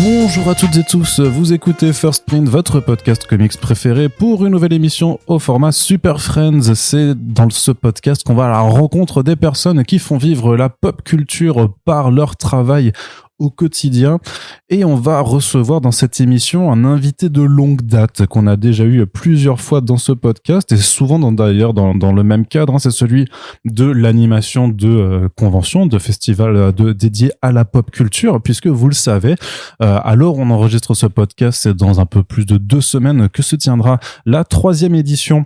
Bonjour à toutes et tous, vous écoutez First Print, votre podcast comics préféré pour une nouvelle émission au format Super Friends. C'est dans ce podcast qu'on va à la rencontre des personnes qui font vivre la pop culture par leur travail au quotidien, et on va recevoir dans cette émission un invité de longue date qu'on a déjà eu plusieurs fois dans ce podcast, et souvent d'ailleurs dans le même cadre, c'est celui de l'animation de conventions, de festivals dédiés à la pop culture, puisque vous le savez, alors on enregistre ce podcast, c'est dans un peu plus de 2 semaines que se tiendra la 3e édition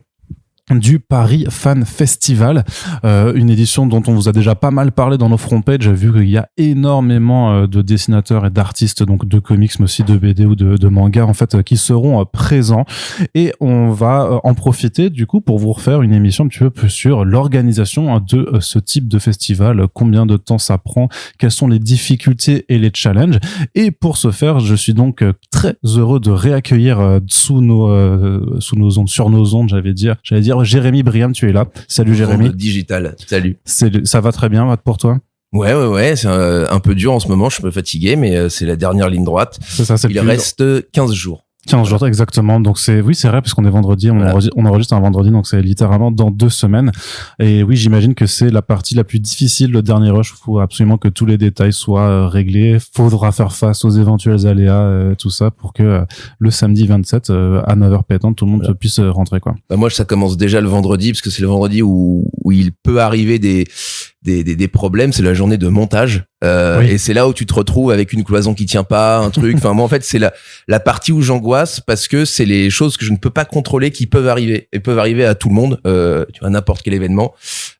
du Paris Fan Festival, une édition dont on vous a déjà pas mal parlé dans nos front pages, vu qu'il y a énormément de dessinateurs et d'artistes, donc de comics mais aussi de BD ou de manga en fait, qui seront présents, et on va en profiter du coup pour vous refaire une émission un petit peu plus sur l'organisation de ce type de festival, combien de temps ça prend, quelles sont les difficultés et les challenges. Et pour ce faire, je suis donc très heureux de réaccueillir sur nos ondes, j'allais dire Jérémy Briam, tu es là. Salut Jérémy. Digital, salut. Ça va très bien pour toi? Ouais, c'est un peu dur en ce moment, je suis un peu fatigué, mais c'est la dernière ligne droite. C'est ça, il reste 15 jours. 15 jours exactement, donc c'est vrai parce qu'on est vendredi, on enregistre un vendredi, donc c'est littéralement dans 2 semaines. Et oui, j'imagine que c'est la partie la plus difficile, le dernier rush. Il faut absolument que tous les détails soient réglés, faudra faire face aux éventuels aléas, tout ça, pour que le samedi 27 à 9h pétante, tout le monde puisse rentrer quoi. Bah moi ça commence déjà le vendredi, parce que c'est le vendredi où il peut arriver des problèmes, c'est la journée de montage, et c'est là où tu te retrouves avec une cloison qui tient pas, un truc. Enfin moi en fait c'est la partie où j'angoisse, parce que c'est les choses que je ne peux pas contrôler qui peuvent arriver, et peuvent arriver à tout le monde, tu vois, n'importe quel événement,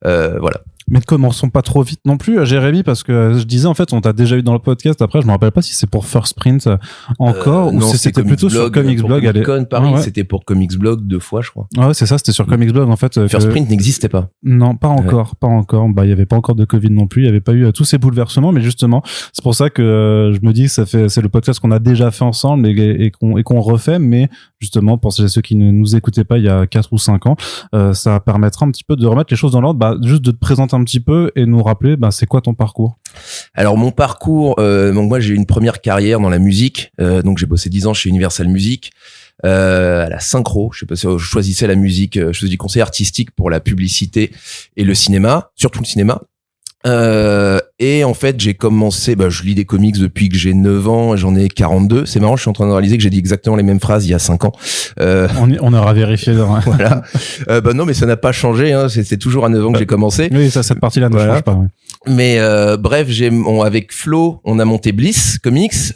voilà. Mais ne commençons pas trop vite non plus, Jérémy, parce que je disais, en fait, on t'a déjà eu dans le podcast. Après, je me rappelle pas si c'est pour First Print encore, ou si c'était plutôt sur Comics Blog. Paris, c'était pour Comics Blog 2 fois, je crois. Ouais, c'est ça, c'était sur Comics Blog, en fait. First Print n'existait pas. Non, pas encore. Bah, il y avait pas encore de Covid non plus. Il y avait pas eu tous ces bouleversements, mais justement, c'est pour ça que je me dis que c'est le podcast qu'on a déjà fait ensemble et qu'on refait, mais justement, pour ceux qui ne nous écoutaient pas il y a 4 ou 5 ans, ça permettra un petit peu de remettre les choses dans l'ordre, bah, juste de te présenter un petit peu et nous rappeler, bah, c'est quoi ton parcours? Alors mon parcours, donc moi j'ai eu une première carrière dans la musique, donc j'ai bossé 10 ans chez Universal Music, à la synchro. Je sais pas si je choisissais la musique, je faisais du conseil artistique pour la publicité et le cinéma, surtout le cinéma. Et en fait j'ai commencé, je lis des comics depuis que j'ai 9 ans, j'en ai 42. C'est marrant, je suis en train de réaliser que j'ai dit exactement les mêmes phrases il y a 5 ans. On aura vérifié. Voilà. Non, mais ça n'a pas changé, hein. C'est toujours à 9 ans que j'ai commencé. Oui, ça, cette partie-là ne change pas. Ouais. Mais bref, avec Flo, on a monté Bliss Comics.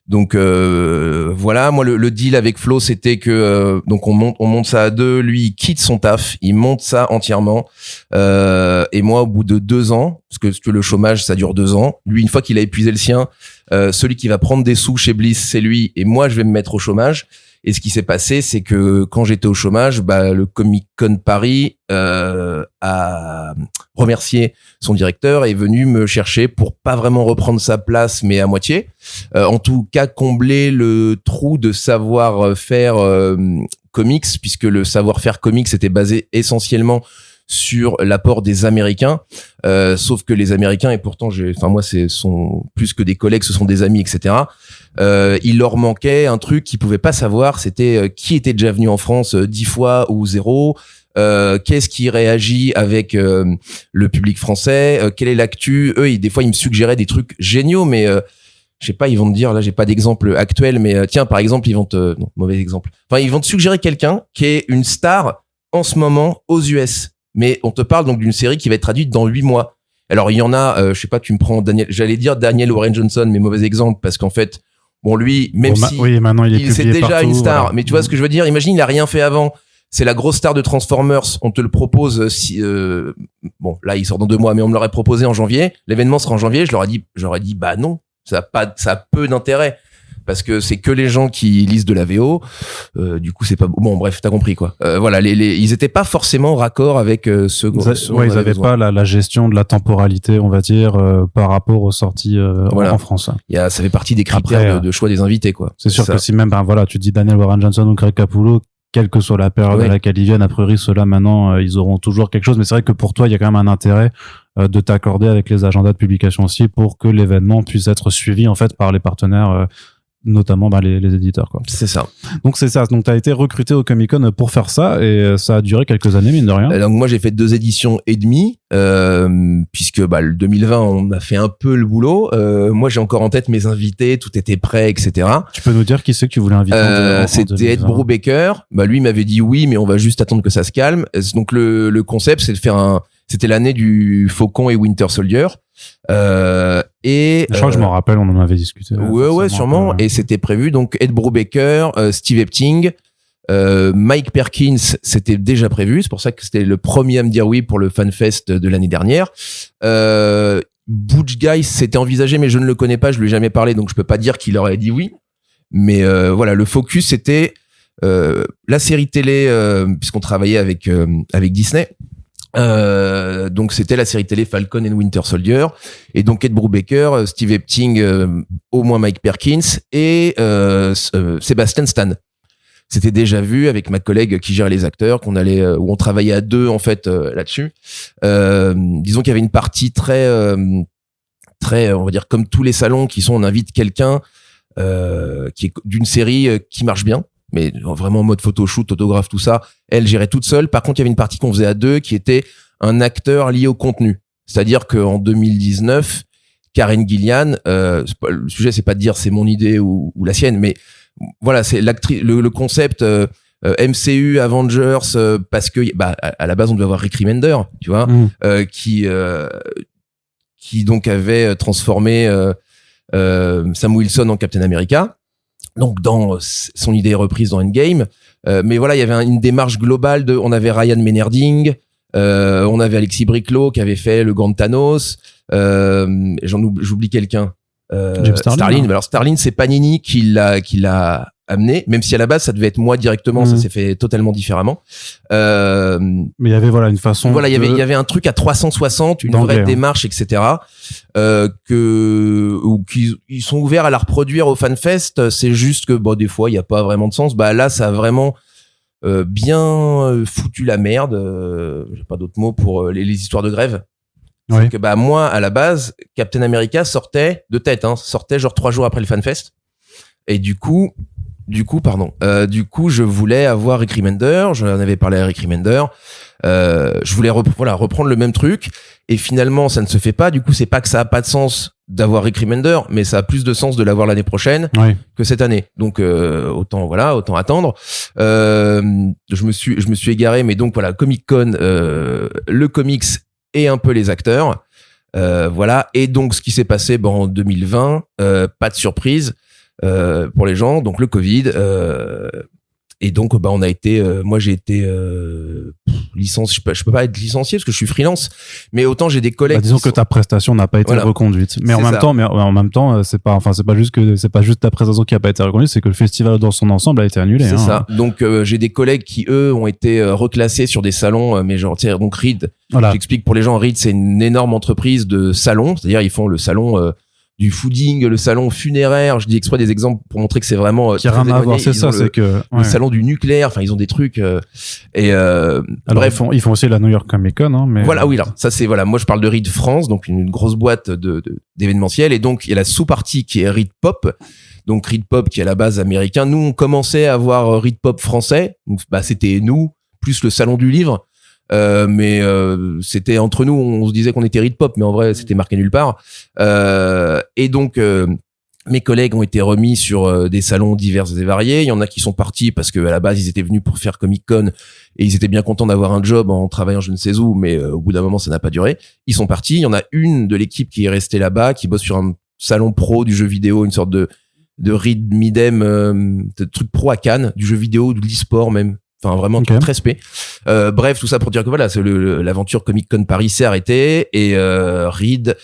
Donc voilà, moi le deal avec Flo, c'était que donc on monte ça à 2, lui il quitte son taf, il monte ça entièrement, et moi au bout de 2 ans, parce que le chômage ça dure 2 ans, lui une fois qu'il a épuisé le sien, celui qui va prendre des sous chez Bliss c'est lui, et moi je vais me mettre au chômage. Et ce qui s'est passé, c'est que quand j'étais au chômage, le Comic Con Paris a remercié son directeur et est venu me chercher pour pas vraiment reprendre sa place, mais à moitié. En tout cas, combler le trou de savoir-faire comics, puisque le savoir-faire comics était basé essentiellement sur l'apport des Américains, sauf que les Américains, et pourtant moi sont plus que des collègues, ce sont des amis, etc. Il leur manquait un truc qu'ils pouvaient pas savoir, c'était qui était déjà venu en France 10 fois ou 0, qu'est-ce qui réagit avec le public français, quelle est l'actu. Eux, des fois ils me suggéraient des trucs géniaux, mais je sais pas, ils vont me dire, là j'ai pas d'exemple actuel, mais tiens par exemple ils vont non, mauvais exemple, ils vont te suggérer quelqu'un qui est une star en ce moment aux US. Mais on te parle donc d'une série qui va être traduite dans 8 mois. Alors il y en a, je sais pas, tu me prends Daniel Warren Johnson, mais mauvais exemple, parce qu'en fait, lui, même si maintenant il c'est déjà partout, une star, voilà. Mais tu vois ce que je veux dire, imagine il a rien fait avant, c'est la grosse star de Transformers, on te le propose là il sort dans 2 mois, mais on me l'aurait proposé en janvier, l'événement sera en janvier, j'aurais dit bah non, ça a peu d'intérêt. Parce que c'est que les gens qui lisent de la VO, du coup c'est pas bon, bref, t'as compris quoi. Voilà, ils étaient pas forcément raccord avec ils avaient pas la gestion de la temporalité, on va dire, par rapport aux sorties en France. Ça fait partie des critères de choix des invités quoi. C'est sûr que si même tu dis Daniel Warren Johnson ou Greg Capullo, quelle que soit la période à laquelle ils viennent, a priori, ceux-là, maintenant, ils auront toujours quelque chose. Mais c'est vrai que pour toi, il y a quand même un intérêt de t'accorder avec les agendas de publication aussi pour que l'événement puisse être suivi, en fait, par les partenaires, notamment les éditeurs, quoi. C'est ça. Donc c'est ça. Donc t'as été recruté au Comic-Con pour faire ça et ça a duré quelques années, mine de rien. Donc moi j'ai fait 2 éditions et demie, puisque le 2020 on a fait un peu le boulot. Moi j'ai encore en tête mes invités, tout était prêt, etc. Tu peux nous dire qui c'est que tu voulais inviter en C'était Ed Brubaker. Lui m'avait dit oui, mais on va juste attendre que ça se calme. Donc le concept c'est de faire c'était l'année du Faucon et Winter Soldier. Je crois que je m'en rappelle, on en avait discuté. Ouais, sûrement. Et c'était prévu donc Ed Brubaker, Steve Epting, Mike Perkins, c'était déjà prévu. C'est pour ça que c'était le premier à me dire oui pour le FanFest de l'année dernière. Butch Guy, c'était envisagé, mais je ne le connais pas, je lui ai jamais parlé, donc je peux pas dire qu'il aurait dit oui. Mais voilà, le focus c'était la série télé, puisqu'on travaillait avec Disney. Donc c'était la série télé Falcon and Winter Soldier, et donc Ed Brubaker, Steve Epting, au moins Mike Perkins et Sebastian Stan. C'était déjà vu avec ma collègue qui gère les acteurs, où on travaillait à 2 en fait là-dessus. Disons qu'il y avait une partie très, on va dire comme tous les salons qui sont, on invite quelqu'un qui est d'une série qui marche bien, mais vraiment en mode photoshoot, autographe, tout ça, elle gérait toute seule. Par contre, il y avait une partie qu'on faisait à 2 qui était un acteur lié au contenu. C'est-à-dire qu'en 2019, Karen Gillian, le sujet c'est pas de dire c'est mon idée ou la sienne, mais voilà, c'est l'actrice, le concept MCU, Avengers, parce que à la base on devait avoir Rick Remender, tu vois, qui donc avait transformé Sam Wilson en Captain America. Donc dans son idée reprise dans Endgame, mais voilà, il y avait une démarche globale on avait Ryan Menerding, on avait Alexis Briclot qui avait fait le gant de Thanos, j'oublie quelqu'un, Starlin. Alors Starlin, c'est Panini qui l'a amené, même si à la base ça devait être moi directement, ça s'est fait totalement différemment. Mais il y avait une façon. Voilà, il y avait un truc à 360, une vraie démarche, etc. Ils sont ouverts à la reproduire au FanFest. C'est juste que des fois il y a pas vraiment de sens. Là, ça a vraiment bien foutu la merde. J'ai pas d'autres mots pour les histoires de grève. Oui. C'est que moi à la base, Captain America sortait de tête, sortait genre 3 jours après le FanFest. Et du coup, je voulais avoir Rick Remender, j'en avais parlé à Rick Remender, je voulais reprendre le même truc, et finalement ça ne se fait pas. Du coup, c'est pas que ça a pas de sens d'avoir Rick Remender, mais ça a plus de sens de l'avoir l'année prochaine que cette année. Donc autant attendre. Je me suis égaré, mais donc voilà, Comic-Con, le comics et un peu les acteurs, voilà. Et donc ce qui s'est passé en 2020, pas de surprise pour les gens, donc le Covid, et donc on a été, moi j'ai été licencié, je peux pas être licencié parce que je suis freelance, mais autant j'ai des collègues. Disons que ta prestation n'a pas été reconduite, mais en même temps, c'est pas juste ta prestation qui a pas été reconduite, c'est que le festival dans son ensemble a été annulé. C'est ça. Donc j'ai des collègues qui eux ont été reclassés sur des salons, mais genre donc Reed. Voilà. J'explique pour les gens, Reed c'est une énorme entreprise de salons, c'est-à-dire ils font le salon du fooding, le salon funéraire. Je dis exprès des exemples pour montrer que c'est vraiment qui a rien à voir. C'est ça, c'est que le salon du nucléaire. Enfin, ils ont des trucs alors, bref, ils font aussi la New York Comic Con, mais voilà, oui, là, ça c'est voilà. Moi, je parle de Reed France, donc une grosse boîte d'événementiel, et donc il y a la sous-partie qui est Reed Pop. Donc Reed Pop qui est à la base américain. Nous, on commençait à avoir Reed Pop français. Donc c'était nous plus le salon du livre. Mais c'était entre nous, on se disait qu'on était Reed Pop, mais en vrai c'était marqué nulle part. Et donc mes collègues ont été remis sur des salons divers et variés. Il y en a qui sont partis parce que à la base ils étaient venus pour faire Comic-Con et ils étaient bien contents d'avoir un job en travaillant je ne sais où, mais au bout d'un moment ça n'a pas duré. Ils sont partis. Il y en a une de l'équipe qui est restée là-bas, qui bosse sur un salon pro du jeu vidéo, une sorte de Reed Midem, de truc pro à Cannes, du jeu vidéo, de l'e-sport même. Enfin, vraiment très spé. Bref, tout ça pour dire que voilà, l'aventure Comic-Con Paris s'est arrêtée et Reed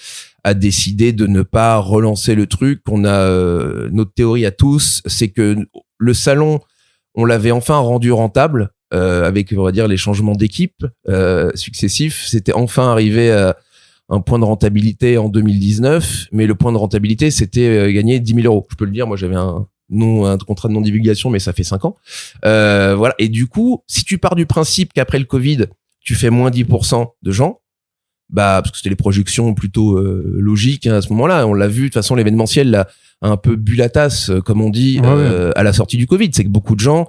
a décidé de ne pas relancer le truc. Notre théorie à tous, c'est que le salon, on l'avait enfin rendu rentable avec, on va dire, les changements d'équipe successifs. C'était enfin arrivé à un point de rentabilité en 2019, mais le point de rentabilité, c'était gagner 10 000 euros. Je peux le dire, moi j'avais un contrat de non-divulgation, mais ça fait 5 ans. Voilà. Et du coup, si tu pars du principe qu'après le Covid, tu fais moins 10% de gens, parce que c'était les projections plutôt logiques à ce moment-là. On l'a vu, de toute façon, l'événementiel là, a un peu bu la tasse, comme on dit, à la sortie du Covid. C'est que beaucoup de gens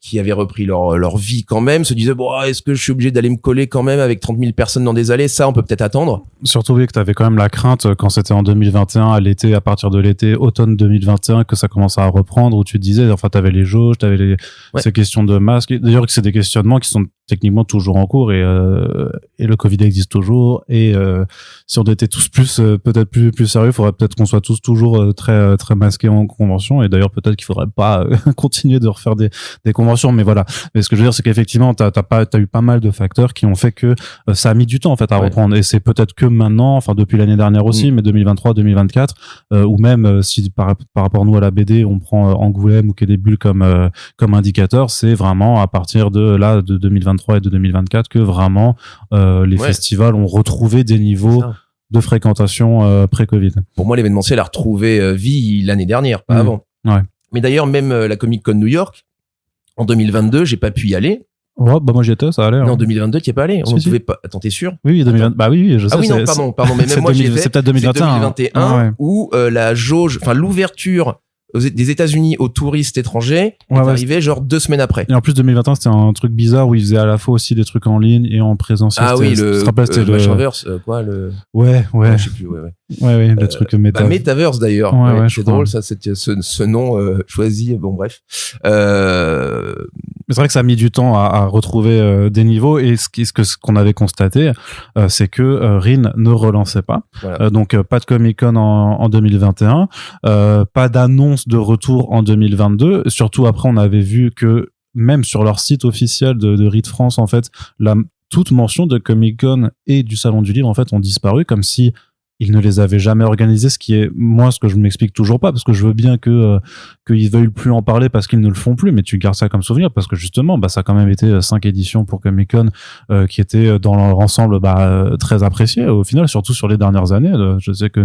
qui avaient repris leur vie quand même se disaient est-ce que je suis obligé d'aller me coller quand même avec 30 000 personnes dans des allées, ça on peut peut-être attendre. Surtout que t'avais quand même la crainte quand c'était en 2021 à l'été, à partir de l'été automne 2021 que ça commençait à reprendre, où tu te disais t'avais les jauges, t'avais ces questions de masques, d'ailleurs que c'est des questionnements qui sont techniquement toujours en cours et le Covid existe toujours et si on était tous peut-être plus sérieux, faudrait peut-être qu'on soit tous toujours très très masqués en convention, et d'ailleurs peut-être qu'il faudrait pas continuer de refaire des conventions, mais voilà. Mais ce que je veux dire, c'est qu'effectivement t'as eu pas mal de facteurs qui ont fait que ça a mis du temps en fait à reprendre, et c'est peut-être que maintenant, enfin depuis l'année dernière aussi, mais 2023 2024 ou même si par rapport nous à la BD on prend Angoulême ou Quai des Bulles comme indicateur, c'est vraiment à partir de 2023 et de 2024 que vraiment les festivals ont retrouvé des niveaux de fréquentation pré-Covid. Pour moi, l'événementiel a retrouvé vie l'année dernière, pas avant. Ouais. Mais d'ailleurs, même la Comic Con New York, en 2022, j'ai pas pu y aller. Ouais, moi j'y étais, ça allait. Non, en 2022, t'y es pas allé. On pouvait pas. Attends, t'es sûr? Oui, 2020. Bah oui, je sais. Ah oui, non, pardon. Mais même moi, j'y étais. C'est peut-être 2021. Où la jauge, enfin l'ouverture des États-Unis aux touristes étrangers est arrivé genre 2 semaines après. Et en plus 2021 c'était un truc bizarre où ils faisaient à la fois aussi des trucs en ligne et en présentiel. Ah oui, le Metaverse, Ouais. Je sais plus, Ouais, le truc Metaverse d'ailleurs. Ouais, c'est drôle ça, ce nom choisi. Bon bref. Mais c'est vrai que ça a mis du temps à retrouver des niveaux, et ce qu'on avait constaté, c'est que RIN ne relançait pas. Voilà. Donc pas de Comic-Con en 2021, pas d'annonce de retour en 2022. Surtout après, on avait vu que même sur leur site officiel de RID France, en fait, toute mention de Comic-Con et du Salon du Livre en fait ont disparu, comme si ils ne les avaient jamais organisés, ce qui est, moi, ce que je ne m'explique toujours pas, parce que je veux bien qu'ils veuillent plus en parler parce qu'ils ne le font plus, mais tu gardes ça comme souvenir, parce que justement, ça a quand même été 5 éditions pour Comic-Con, qui étaient dans leur ensemble, très appréciées, au final, surtout sur les dernières années. Je sais que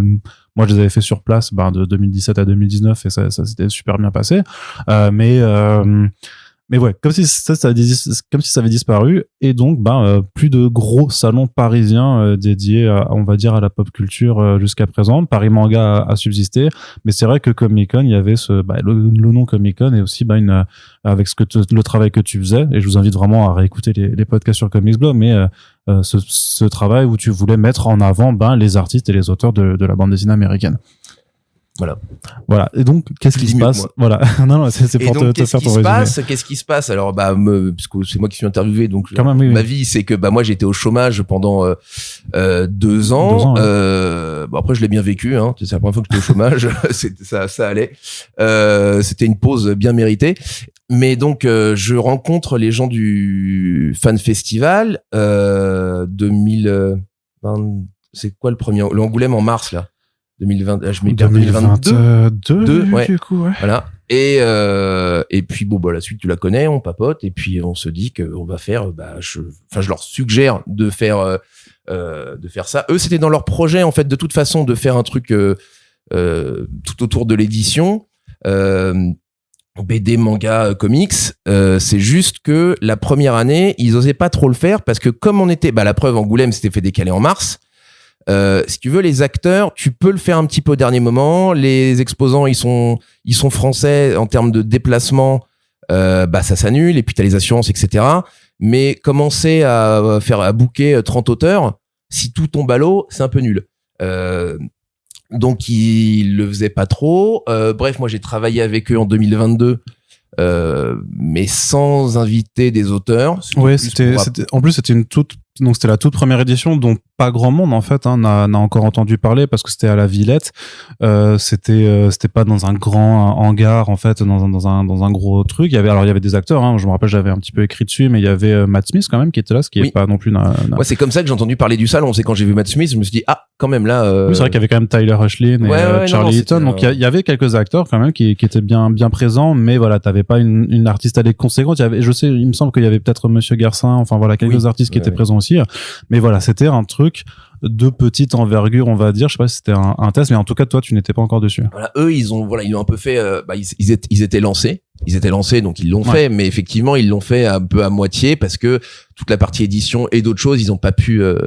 moi, je les avais fait sur place, de 2017 à 2019, et ça s'était super bien passé. Mais ouais, comme si ça avait disparu, et donc plus de gros salons parisiens dédiés on va dire à la pop culture jusqu'à présent. Paris Manga a subsisté, mais c'est vrai que Comic-Con, il y avait le nom Comic-Con, et aussi avec le travail que tu faisais, et je vous invite vraiment à réécouter les podcasts sur Comics Blog, mais ce travail où tu voulais mettre en avant les artistes et les auteurs de la bande dessinée américaine. Voilà. Et donc, qu'est-ce qui se passe? Voilà. Non, c'est pour te faire ton résumé. Qu'est-ce qui se passe? Alors, parce que c'est moi qui suis interviewé, donc ma vie, c'est que moi j'étais au chômage pendant 2 ans. Après, je l'ai bien vécu. Hein. C'est la première fois que j'étais au chômage. ça allait. C'était une pause bien méritée. Mais donc, je rencontre les gens du Fan Festival 2020. C'est quoi le premier? L'Angoulême en mars là. 2020, je mets 2022, ouais. Du coup, ouais. Voilà. Et puis la suite tu la connais, on papote, et puis on se dit que on va faire, je leur suggère de faire ça. Eux, c'était dans leur projet en fait, de toute façon, de faire un truc tout autour de l'édition. BD, manga, comics, c'est juste que la première année, ils osaient pas trop le faire parce que comme on était, la preuve, Angoulême s'était fait décaler en mars. Si tu veux, les acteurs, tu peux le faire un petit peu au dernier moment. Les exposants, ils sont français en termes de déplacement, ça s'annule. Et puis t'as les assurances, etc. Mais commencer à booker 30 auteurs, si tout tombe à l'eau, c'est un peu nul. Donc ils le faisaient pas trop. Bref, moi j'ai travaillé avec eux en 2022. Mais sans inviter des auteurs. Ouais, en plus c'était c'était la toute première édition dont pas grand monde en fait n'a encore entendu parler, parce que c'était à la Villette. C'était pas dans un grand hangar en fait, dans un gros truc. Il y avait des acteurs, je me rappelle, j'avais un petit peu écrit dessus, mais il y avait Matt Smith quand même qui était là, ce qui est pas non plus Ouais, c'est comme ça que j'ai entendu parler du salon. C'est quand j'ai vu Matt Smith, je me suis dit quand même là oui, c'est vrai qu'il y avait quand même Tyler Hoechlin et Charlie Eaton, donc il y avait quelques acteurs quand même qui étaient bien présents, mais voilà, t'avais pas une artiste allée conséquente. Il me semble qu'il y avait peut-être Monsieur Garcin, enfin voilà, quelques artistes qui étaient présents aussi, mais voilà, c'était un truc de petite envergure, on va dire. Je sais pas si c'était un test, mais en tout cas, toi, tu n'étais pas encore dessus. Voilà, eux, ils ont un peu fait, ils étaient lancés. Ils étaient lancés, donc ils l'ont fait, mais effectivement, ils l'ont fait un peu à moitié parce que toute la partie édition et d'autres choses, ils ont pas pu le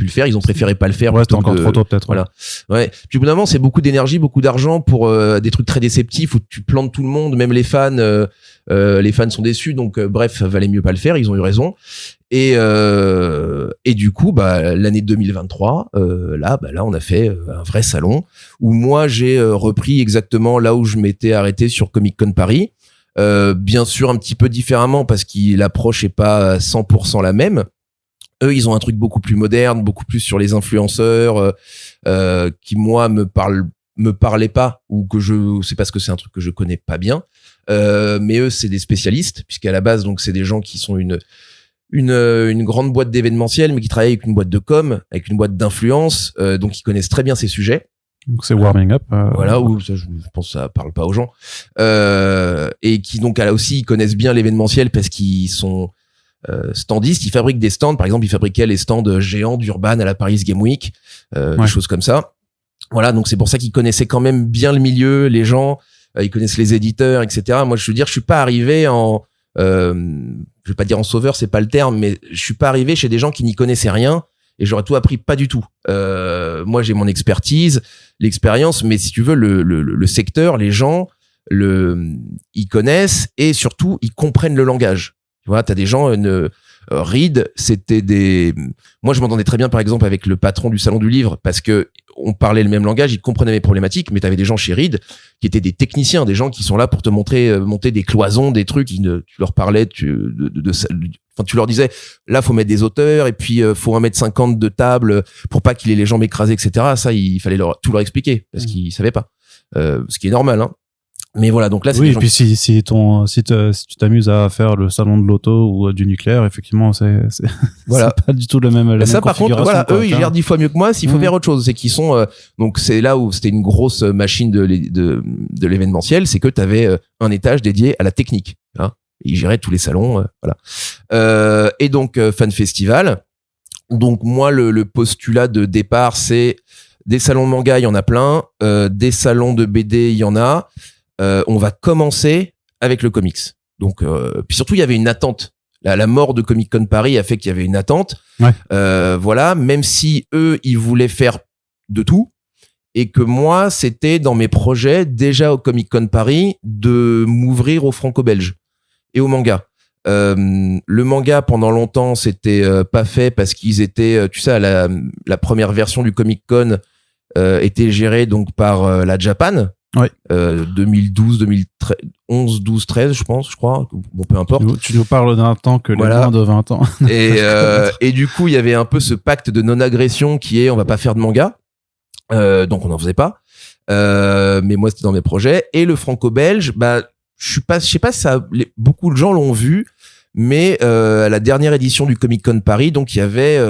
faire. Ils ont préféré pas le faire. Ouais, c'était encore trop tôt, peut-être. Voilà. Ouais. Puis, au bout d'un moment, c'est beaucoup d'énergie, beaucoup d'argent pour des trucs très déceptifs où tu plantes tout le monde, même les fans. Les fans sont déçus, donc bref, valait mieux pas le faire. Ils ont eu raison. Et du coup, l'année 2023, là, on a fait un vrai salon où moi j'ai repris exactement là où je m'étais arrêté sur Comic Con Paris. Bien sûr, un petit peu différemment parce que l'approche est pas 100% la même. Eux, ils ont un truc beaucoup plus moderne, beaucoup plus sur les influenceurs, qui moi me parlaient pas ou que c'est parce que c'est un truc que je connais pas bien. Mais eux, c'est des spécialistes puisqu'à la base, donc c'est des gens qui sont une grande boîte d'événementiel, mais qui travaille avec une boîte de com, avec une boîte d'influence, donc ils connaissent très bien ces sujets. Donc c'est Warming Up. Voilà, où ça, je pense que ça parle pas aux gens. Et qui donc là aussi, ils connaissent bien l'événementiel parce qu'ils sont standistes. Ils fabriquent des stands. Par exemple, ils fabriquaient les stands géants d'Urban à la Paris Game Week, des choses comme ça. Voilà, donc c'est pour ça qu'ils connaissaient quand même bien le milieu, les gens. Ils connaissent les éditeurs, etc. Moi, je veux dire, je suis pas arrivé je vais pas dire en sauveur, c'est pas le terme, mais je suis pas arrivé chez des gens qui n'y connaissaient rien et j'aurais tout appris, pas du tout. Moi, j'ai mon expertise, l'expérience, mais si tu veux, le secteur, les gens, ils connaissent et surtout, ils comprennent le langage. Tu vois, t'as des gens, Reed, moi, je m'entendais très bien, par exemple, avec le patron du salon du livre parce que on parlait le même langage, ils comprenaient mes problématiques, mais t'avais des gens chez Reed qui étaient des techniciens, des gens qui sont là pour te monter des cloisons, des trucs, tu leur parlais, tu leur disais, là, faut mettre des auteurs, et puis, faut 1,50 m de table pour pas qu'il ait les jambes écrasées, etc. Ça, il fallait tout leur expliquer, parce qu'ils savaient pas. Ce qui est normal, hein. Mais voilà, donc là, c'est oui, et puis si tu t'amuses à faire le salon de l'auto ou du nucléaire, effectivement, voilà. c'est pas du tout la même ça, par contre, voilà, eux, ils gèrent 10 fois mieux que moi. S'il faut faire autre chose, c'est qu'ils sont, donc c'est là où c'était une grosse machine de l'événementiel, c'est que t'avais un étage dédié à la technique, hein. Ils géraient tous les salons, voilà. Et donc, Fan Festival. Donc, moi, le postulat de départ, c'est des salons de manga, il y en a plein, des salons de BD, il y en a. On va commencer avec le comics. Donc, puis surtout, il y avait une attente. La mort de Comic Con Paris a fait qu'il y avait une attente. Ouais. Voilà, même si eux, ils voulaient faire de tout, et que moi, c'était dans mes projets, déjà au Comic Con Paris, de m'ouvrir au franco-belge et au manga. Le manga, pendant longtemps, c'était pas fait parce qu'ils étaient, tu sais, la première version du Comic Con était gérée donc par la Japan. Ouais. 2012, 2011, 12, 13, je crois. Bon, peu importe. Tu nous parles d'un temps que les moins de 20 ans. Et du coup, il y avait un peu ce pacte de non-agression qui est, on va pas faire de manga. Donc on n'en faisait pas. Mais moi, c'était dans mes projets. Et le franco-belge, je sais pas si beaucoup de gens l'ont vu, mais à la dernière édition du Comic Con Paris, donc il y avait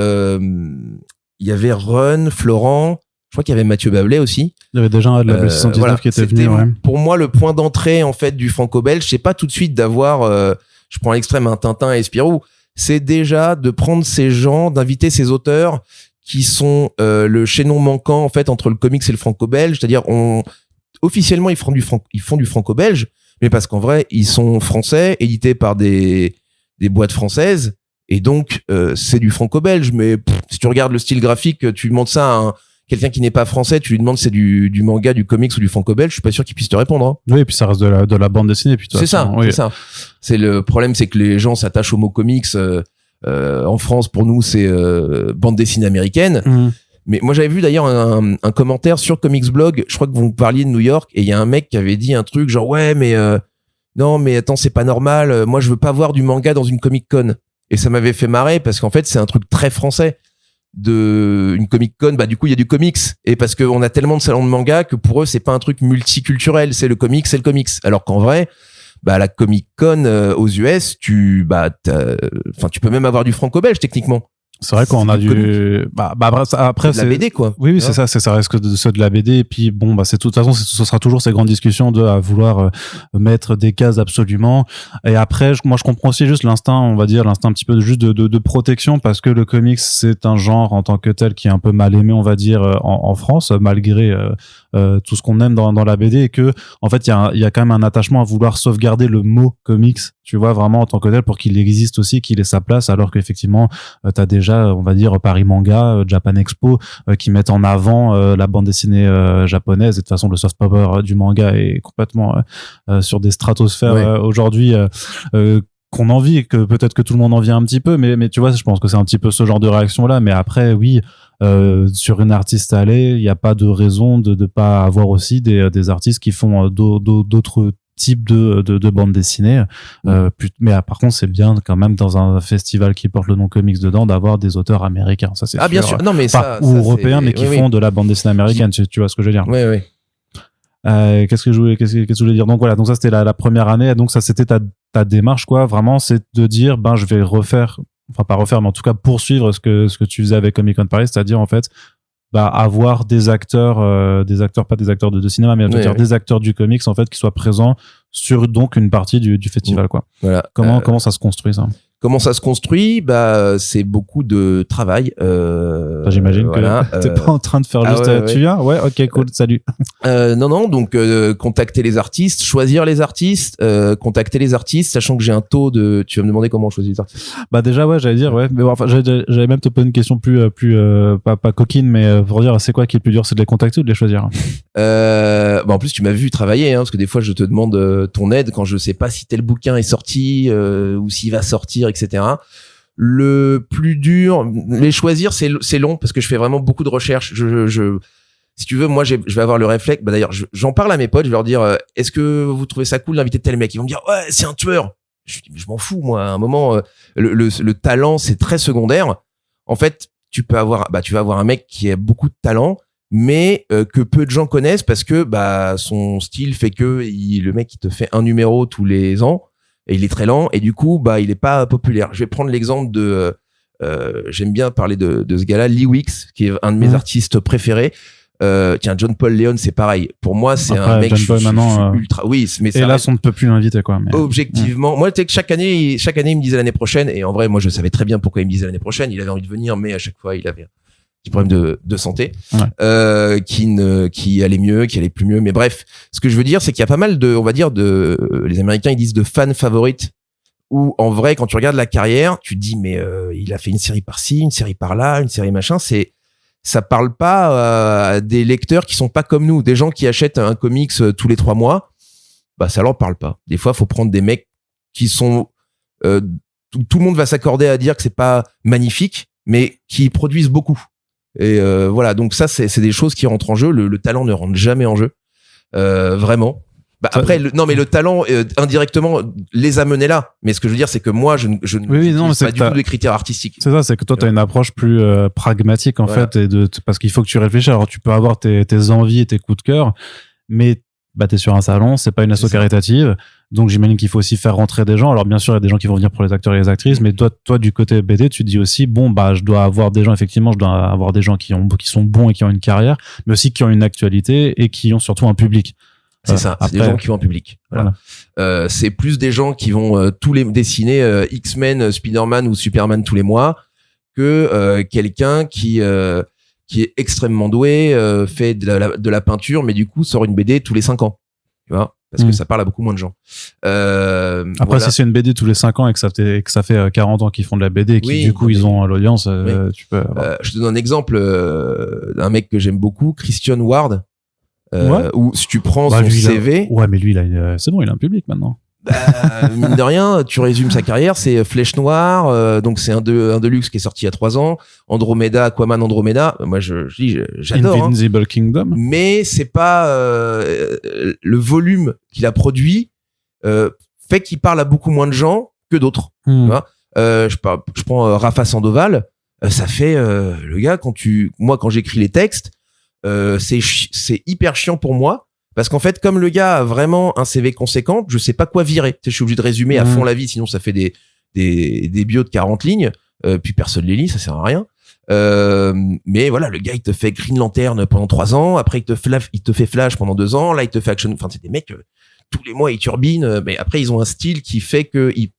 Run, Florent, je crois qu'il y avait Mathieu Bablet aussi. Il y avait déjà un de la 619 qui était venu. Ouais. Pour moi, le point d'entrée en fait du franco-belge, c'est pas tout de suite d'avoir, je prends l'extrême, un Tintin et Spirou. C'est déjà de prendre ces gens, d'inviter ces auteurs qui sont le chaînon manquant en fait entre le comics et le franco-belge. C'est-à-dire, officiellement ils font du franco-belge, mais parce qu'en vrai ils sont français, édités par des boîtes françaises, et donc c'est du franco-belge. Mais si tu regardes le style graphique, tu demandes ça à quelqu'un qui n'est pas français, tu lui demandes si c'est du manga, du comics ou du franco-belge, je suis pas sûr qu'il puisse te répondre, hein. Oui, et puis ça reste de la bande dessinée. Puis c'est ça. C'est le problème, c'est que les gens s'attachent au mot comics. En France, pour nous, c'est bande dessinée américaine. Mais moi, j'avais vu d'ailleurs un commentaire sur Comics Blog. Je crois que vous parliez de New York, et il y a un mec qui avait dit un truc genre, ouais, mais non, mais attends, c'est pas normal. Moi, je veux pas voir du manga dans une Comic Con. Et ça m'avait fait marrer parce qu'en fait, c'est un truc très français. Une Comic Con, du coup il y a du comics, et parce qu'on a tellement de salons de manga que pour eux c'est pas un truc multiculturel, c'est le comics, alors qu'en vrai la Comic Con aux US, tu peux même avoir du franco-belge techniquement, C'est vrai qu'on a dû. Après c'est de la BD, quoi. Oui, c'est ça. Ça reste que ceux de la BD. Et puis bon, c'est de toute façon, ce sera toujours ces grandes discussions à vouloir mettre des cases absolument. Et après, moi, je comprends aussi juste l'instinct, on va dire, l'instinct un petit peu juste de protection, parce que le comics, c'est un genre en tant que tel qui est un peu mal aimé, on va dire, en France, malgré tout ce qu'on aime dans la BD, et que en fait, il y a quand même un attachement à vouloir sauvegarder le mot comics, tu vois, vraiment en tant que tel, pour qu'il existe aussi, qu'il ait sa place, alors qu'effectivement, t'as déjà, on va dire, Paris Manga, Japan Expo, qui mettent en avant la bande dessinée japonaise. Et de toute façon, le soft power du manga est complètement sur des stratosphères aujourd'hui qu'on envie, et que peut-être que tout le monde en vient un petit peu, mais tu vois, je pense que c'est un petit peu ce genre de réaction là. Mais après, oui, sur une artiste allée, il n'y a pas de raison de pas avoir aussi des artistes qui font d'autres type de bande dessinée, mais par contre c'est bien quand même dans un festival qui porte le nom comics dedans d'avoir des auteurs américains, ça c'est sûr. Bien sûr, non mais ou européens, mais qui font de la bande dessinée américaine, tu vois ce que je veux dire. Oui. Qu'est-ce que je voulais dire, donc voilà, donc ça c'était la première année, et donc ça c'était ta démarche, quoi, vraiment, c'est de dire je vais refaire, enfin pas refaire, mais en tout cas poursuivre ce que tu faisais avec Comic Con Paris, c'est-à-dire en fait avoir des acteurs, pas des acteurs de cinéma, mais des acteurs du comics, en fait, qui soient présents sur donc une partie du festival, quoi. Voilà. Comment ça se construit, ça? Comment ça se construit? C'est beaucoup de travail. J'imagine que t'es pas en train de faire juste tu viens? Ouais, ok, cool, salut. Non, donc contacter les artistes, choisir les artistes, contacter les artistes, sachant que j'ai un taux de... Tu vas me demander comment on choisit les artistes? Déjà, ouais, j'allais dire, ouais. Mais enfin, j'allais même te poser une question plus pas coquine, mais pour dire, c'est quoi qui est le plus dur? C'est de les contacter ou de les choisir? En plus, tu m'as vu travailler, parce que des fois, je te demande ton aide quand je sais pas si tel bouquin est sorti ou s'il va sortir, etc. Le plus dur, les choisir, c'est long parce que je fais vraiment beaucoup de recherches. Si tu veux, moi, je vais avoir le réflexe. D'ailleurs, j'en parle à mes potes. Je vais leur dire, est-ce que vous trouvez ça cool d'inviter tel mec? Ils vont me dire, ouais, c'est un tueur. Je m'en fous, moi. À un moment, le talent, c'est très secondaire. En fait, tu vas avoir un mec qui a beaucoup de talent, mais que peu de gens connaissent parce que son style fait que le mec il te fait un numéro tous les ans et il est très lent et du coup il est pas populaire. Je vais prendre l'exemple de j'aime bien parler de ce gars-là, Lee Wicks, qui est un de mes artistes préférés. John Paul Leon, c'est pareil. Pour moi, c'est un mec ultra. Oui, mais et là, on ne peut plus l'inviter, quoi. Mais... Objectivement, moi, tu sais que chaque année, il me disait l'année prochaine. Et en vrai, moi, je savais très bien pourquoi il me disait l'année prochaine. Il avait envie de venir, mais à chaque fois, il avait des problèmes de santé, qui allait mieux, qui allait plus mieux. Mais bref, ce que je veux dire, c'est qu'il y a pas mal on va dire les Américains, ils disent de fans favorites. Où en vrai, quand tu regardes la carrière, tu te dis mais il a fait une série par-ci, une série par-là, une série machin. Ça parle pas à des lecteurs qui sont pas comme nous, des gens qui achètent un comics tous les 3 mois. Ça leur parle pas. Des fois, faut prendre des mecs qui sont tout le monde va s'accorder à dire que c'est pas magnifique, mais qui produisent beaucoup. Et voilà, donc ça c'est des choses qui rentrent en jeu. Le talent ne rentre jamais en jeu, vraiment. Après, le talent indirectement les a menés là. Mais ce que je veux dire, c'est que moi, je n'utilise pas du tout les critères artistiques. C'est ça, c'est que toi, t'as une approche plus pragmatique en fait, parce qu'il faut que tu réfléchisses. Alors, tu peux avoir tes envies et tes coups de cœur, mais t'es sur un salon, c'est pas une asso caritative, donc j'imagine qu'il faut aussi faire rentrer des gens. Alors bien sûr, il y a des gens qui vont venir pour les acteurs et les actrices, mais toi du côté BD, tu te dis aussi je dois avoir des gens, effectivement, je dois avoir des gens qui sont bons et qui ont une carrière, mais aussi qui ont une actualité et qui ont surtout un public. C'est ça, c'est des gens qui vont en public. Voilà. C'est plus des gens qui vont tous les dessiner X-Men, Spider-Man ou Superman tous les mois que quelqu'un qui est extrêmement doué, fait de la peinture, mais du coup sort une BD tous les 5 ans. Tu vois, parce que ça parle à beaucoup moins de gens. Après, si c'est une BD tous les 5 ans et que ça fait 40 ans qu'ils font de la BD et qui du coup ils ont l'audience, tu peux. Je te donne un exemple d'un mec que j'aime beaucoup, Christian Ward. Où si tu prends son CV, mais lui c'est bon, il a un public maintenant. Mine de rien, tu résumes sa carrière, c'est Flèche Noire, donc c'est un Deluxe qui est sorti il y a 3 ans, Andromeda, Aquaman Andromeda, moi j'adore. Invisible Kingdom. Mais c'est pas le volume qu'il a produit fait qu'il parle à beaucoup moins de gens que d'autres. Tu vois, je prends Rafa Sandoval, ça fait le gars quand j'écris les textes, c'est hyper chiant pour moi parce qu'en fait comme le gars a vraiment un CV conséquent, je sais pas quoi virer. Je suis obligé de résumer à fond la vie, sinon ça fait des bios de 40 lignes. puis personne les lit, ça sert à rien. Mais voilà, le gars il te fait Green Lantern pendant 3 ans, après il te fait Flash pendant 2 ans, là il te fait Action, enfin c'est des mecs tous les mois ils turbinent, mais après ils ont un style qui fait que il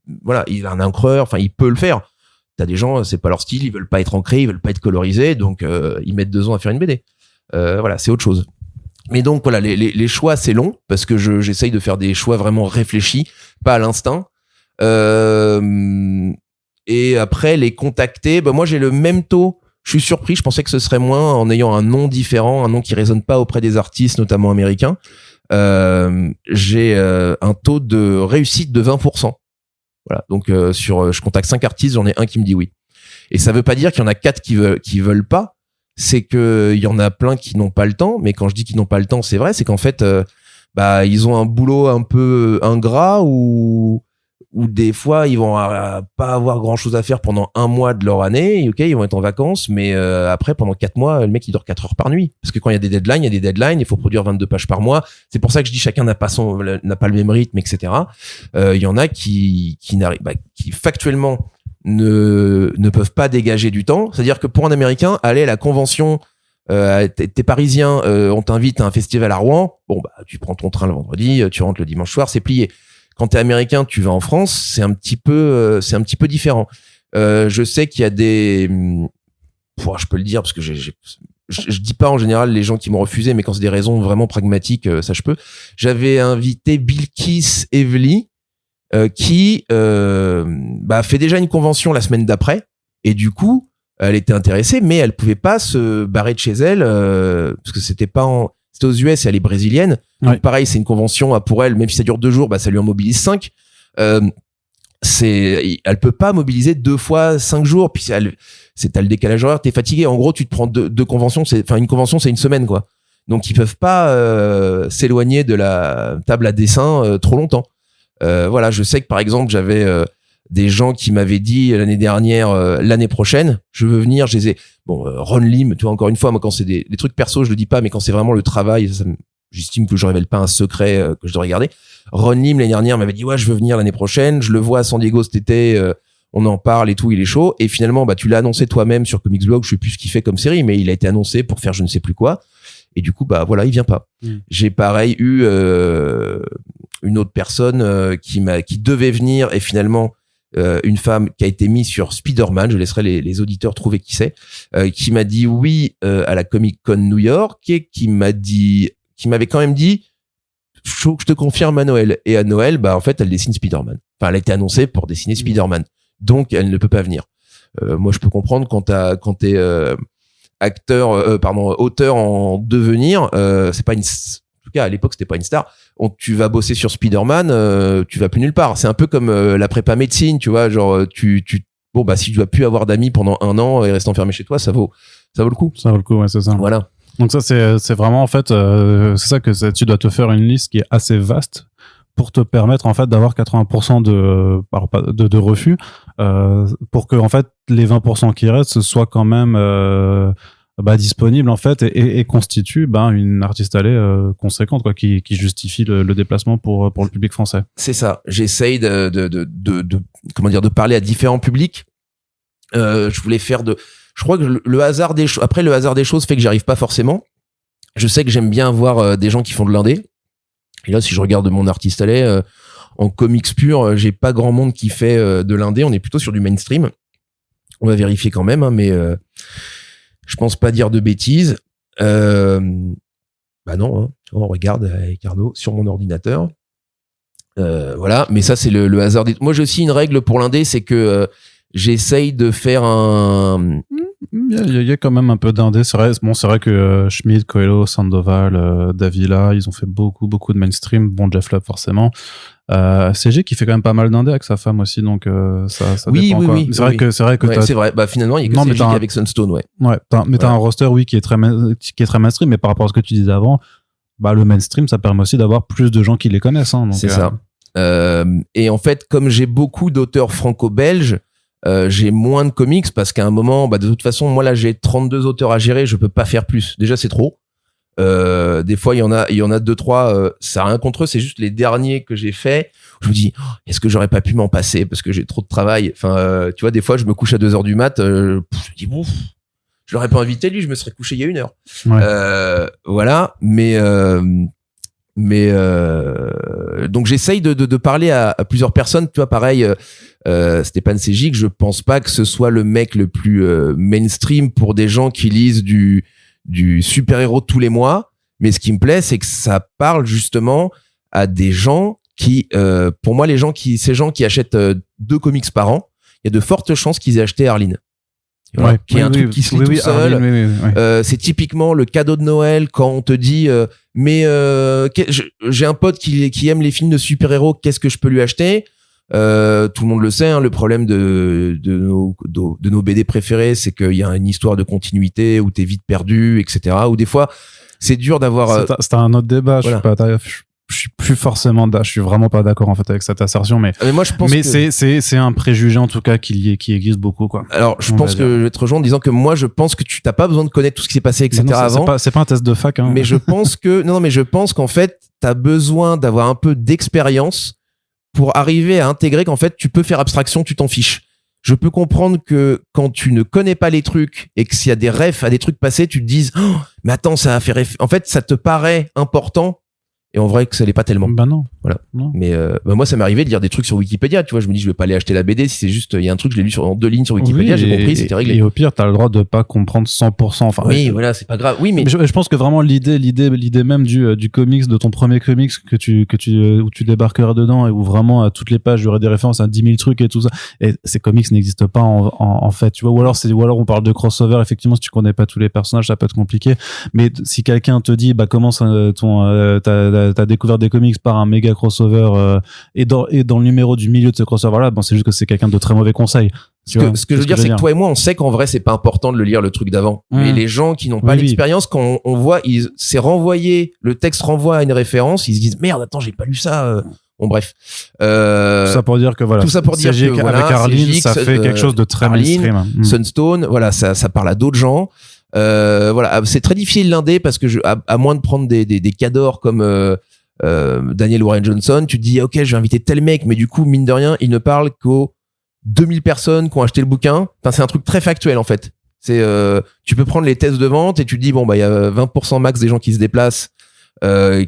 a un encreur, enfin il peut le faire. T'as des gens, c'est pas leur style, ils veulent pas être ancrés, ils veulent pas être colorisés, donc ils mettent 2 ans à faire une BD. Voilà, c'est autre chose. Mais donc voilà, les choix c'est long parce que j'essaye de faire des choix vraiment réfléchis, pas à l'instinct. Et après les contacter, moi j'ai le même taux. Je suis surpris, je pensais que ce serait moins en ayant un nom différent, un nom qui résonne pas auprès des artistes, notamment américains. J'ai un taux de réussite de 20%. Voilà, donc je contacte 5 artistes, j'en ai un qui me dit oui. Et ça veut pas dire qu'il y en a 4 qui veulent pas. C'est que il y en a plein qui n'ont pas le temps. Mais quand je dis qu'ils n'ont pas le temps, c'est vrai, c'est qu'en fait, ils ont un boulot un peu ingrat ou des fois ils vont pas avoir grand chose à faire pendant 1 mois de leur année. Et ok, ils vont être en vacances, mais après pendant 4 mois, le mec il dort 4 heures par nuit. Parce que quand il y a des deadlines, il faut produire 22 pages par mois. C'est pour ça que je dis chacun n'a pas le même rythme, etc. Il y en a qui n'arrivent, qui factuellement ne peuvent pas dégager du temps. C'est-à-dire que pour un Américain, aller à la convention, t'es parisien, on t'invite à un festival à Rouen, tu prends ton train le vendredi, tu rentres le dimanche soir, c'est plié. Quand t'es américain, tu vas en France, c'est un petit peu différent. Je sais qu'il y a des, je peux le dire parce que je dis pas en général les gens qui m'ont refusé, mais quand c'est des raisons vraiment pragmatiques, ça je peux. J'avais invité Bilkis Evely, qui fait déjà une convention la semaine d'après, et du coup elle était intéressée, mais elle pouvait pas se barrer de chez elle parce que c'était aux US et elle est brésilienne. Donc pareil, c'est une convention pour elle, même si ça dure 2 jours, ça lui en mobilise 5. Elle peut pas mobiliser 2 fois 5 jours, puis t'as le décalage horaire, t'es fatigué. En gros, tu te prends deux conventions, une convention c'est une semaine quoi. Donc ils peuvent pas s'éloigner de la table à dessin trop longtemps. Voilà, je sais que par exemple j'avais des gens qui m'avaient dit l'année dernière, l'année prochaine, je veux venir. Ron Lim, tu vois, encore une fois, moi quand c'est des trucs perso, je le dis pas, mais quand c'est vraiment le travail, j'estime que je révèle pas un secret que je dois regarder. Ron Lim l'année dernière m'avait dit ouais, je veux venir l'année prochaine. Je le vois à San Diego cet été, on en parle et tout, il est chaud. Et finalement, tu l'as annoncé toi-même sur Comics Blog. Je sais plus ce qu'il fait comme série, mais il a été annoncé pour faire je ne sais plus quoi. Et du coup, voilà, il vient pas. J'ai pareil eu une autre personne qui devait venir et finalement une femme qui a été mise sur Spider-Man, je laisserai les auditeurs trouver qui c'est, qui m'a dit oui à la Comic Con New York et qui m'avait quand même dit faut que je te confirme à Noël. Et à Noël, en fait, elle dessine Spider-Man. Enfin, elle a été annoncée pour dessiner Spider-Man. Donc, elle ne peut pas venir. Moi, je peux comprendre quand t'es auteur en devenir, c'est pas une, en tout cas, à l'époque, c'était pas une star. Tu vas bosser sur Spider-Man, tu vas plus nulle part. C'est un peu comme la prépa médecine, tu vois, genre, si tu dois plus avoir d'amis pendant 1 an et rester enfermé chez toi, ça vaut le coup. Ça vaut le coup, ouais, c'est ça. Voilà. Donc ça, c'est vraiment, en fait, c'est ça que tu dois te faire une liste qui est assez vaste pour te permettre, en fait, d'avoir 80% de refus, pour que, en fait, les 20% qui restent soient quand même, disponibles, en fait, et constituent, une artiste allée, conséquente, quoi, qui justifie le déplacement pour le public français. C'est ça. J'essaye de parler à différents publics. Je voulais faire je crois que le hasard des choses fait que j'y arrive pas forcément. Je sais que j'aime bien voir des gens qui font de l'indé. Et là, si je regarde mon artiste allait, en comics pur, j'ai pas grand monde qui fait de l'indé. On est plutôt sur du mainstream. On va vérifier quand même, mais je pense pas dire de bêtises. Non, on regarde avec Arnaud sur mon ordinateur. Voilà, mais ça c'est le hasard des... Moi j'ai aussi une règle pour l'indé, c'est que j'essaye de faire un... Il y a quand même un peu d'indé. C'est vrai que Schmidt, Coelho, Sandoval, Davila, ils ont fait beaucoup de mainstream. Bon, Jeff Lubb forcément. CG qui fait quand même pas mal d'indé avec sa femme aussi, donc ça dépend, quoi. Oui, c'est vrai que c'est vrai. Finalement, il y a que CG avec Sunstone, ouais. Ouais, t'as un roster, oui, qui est très mainstream, mais par rapport à ce que tu disais avant, le mainstream, ça permet aussi d'avoir plus de gens qui les connaissent, hein, donc, c'est ça. Et en fait, comme j'ai beaucoup d'auteurs franco-belges, j'ai moins de comics parce qu'à un moment, de toute façon, moi là, j'ai 32 auteurs à gérer, je peux pas faire plus. Déjà, c'est trop. Des fois, il y en a 2-3, ça a rien contre eux, c'est juste les derniers que j'ai fait. Je me dis, est-ce que j'aurais pas pu m'en passer parce que j'ai trop de travail. Enfin, tu vois, des fois, je me couche à 2h du mat, je me dis, bon, je l'aurais pas invité, lui, je me serais couché il y a 1 heure. Ouais. Voilà, mais donc j'essaye de parler à plusieurs personnes, tu vois, pareil, Stéphane Ségic, je pense pas que ce soit le mec le plus mainstream pour des gens qui lisent du super-héros tous les mois, mais ce qui me plaît, c'est que ça parle justement à des gens qui, pour moi, ces gens qui achètent 2 comics par an, il y a de fortes chances qu'ils aient acheté Arline. Voilà, qui est un truc qui se lit tout seul. Arline, c'est typiquement le cadeau de Noël quand on te dit j'ai un pote qui aime les films de super-héros, qu'est-ce que je peux lui acheter? Tout le monde le sait, hein, le problème de nos BD préférés, c'est qu'il y a une histoire de continuité où t'es vite perdu, etc. Ou des fois, c'est dur d'avoir. C'est un autre débat. Voilà. Je suis plus forcément je suis vraiment pas d'accord en fait avec cette assertion, mais moi je pense que c'est un préjugé en tout cas qui existe beaucoup, quoi. Alors je pense que je vais te rejoindre en disant que moi je pense que tu t'as pas besoin de connaître tout ce qui s'est passé, etc. avant. C'est pas un test de fac, hein. Mais je pense que je pense qu'en fait t'as besoin d'avoir un peu d'expérience pour arriver à intégrer qu'en fait tu peux faire abstraction, tu t'en fiches. Je peux comprendre que quand tu ne connais pas les trucs et que s'il y a des refs à des trucs passés, tu te dises mais attends, ça a fait en fait ça te paraît important. Et en vrai que ça l'est pas tellement. Bah non. Voilà. Non. Mais moi ça m'est arrivé de lire des trucs sur Wikipédia, tu vois, je me dis je vais pas aller acheter la BD si c'est juste il y a un truc je l'ai lu en 2 lignes sur Wikipédia, j'ai compris, c'était réglé. Et au pire, t'as le droit de pas comprendre 100%, enfin. Oui, voilà, c'est pas grave. Oui, mais je pense que vraiment l'idée même du comics, de ton premier comics où tu débarquerais dedans et où vraiment à toutes les pages il y aurait des références à 10 000 trucs et tout ça. Et ces comics n'existent pas en fait, tu vois, ou alors on parle de crossover, effectivement, si tu connais pas tous les personnages, ça peut être compliqué. Mais si quelqu'un te dit comment t'as découvert des comics par un méga crossover et dans le numéro du milieu de ce crossover là, c'est juste que c'est quelqu'un de très mauvais conseil. Ce que je veux dire, c'est que toi et moi, on sait qu'en vrai, c'est pas important de le lire le truc d'avant. Mais les gens qui n'ont pas l'expérience, quand on voit, c'est renvoyé, le texte renvoie à une référence, ils se disent merde, attends, j'ai pas lu ça. Bon, bref. Tout ça pour dire que voilà. Tout ça pour dire que avec Arline, ça fait quelque chose de très mainstream. Sunstone, voilà, ça parle à d'autres gens. Voilà, c'est très difficile l'indé parce que à moins de prendre des cadors comme Daniel Warren Johnson, tu te dis ok, je vais inviter tel mec, mais du coup mine de rien il ne parle qu'aux 2000 personnes qui ont acheté le bouquin. Enfin, c'est un truc très factuel en fait. C'est tu peux prendre les thèses de vente et tu te dis bon bah il y a 20% max des gens qui se déplacent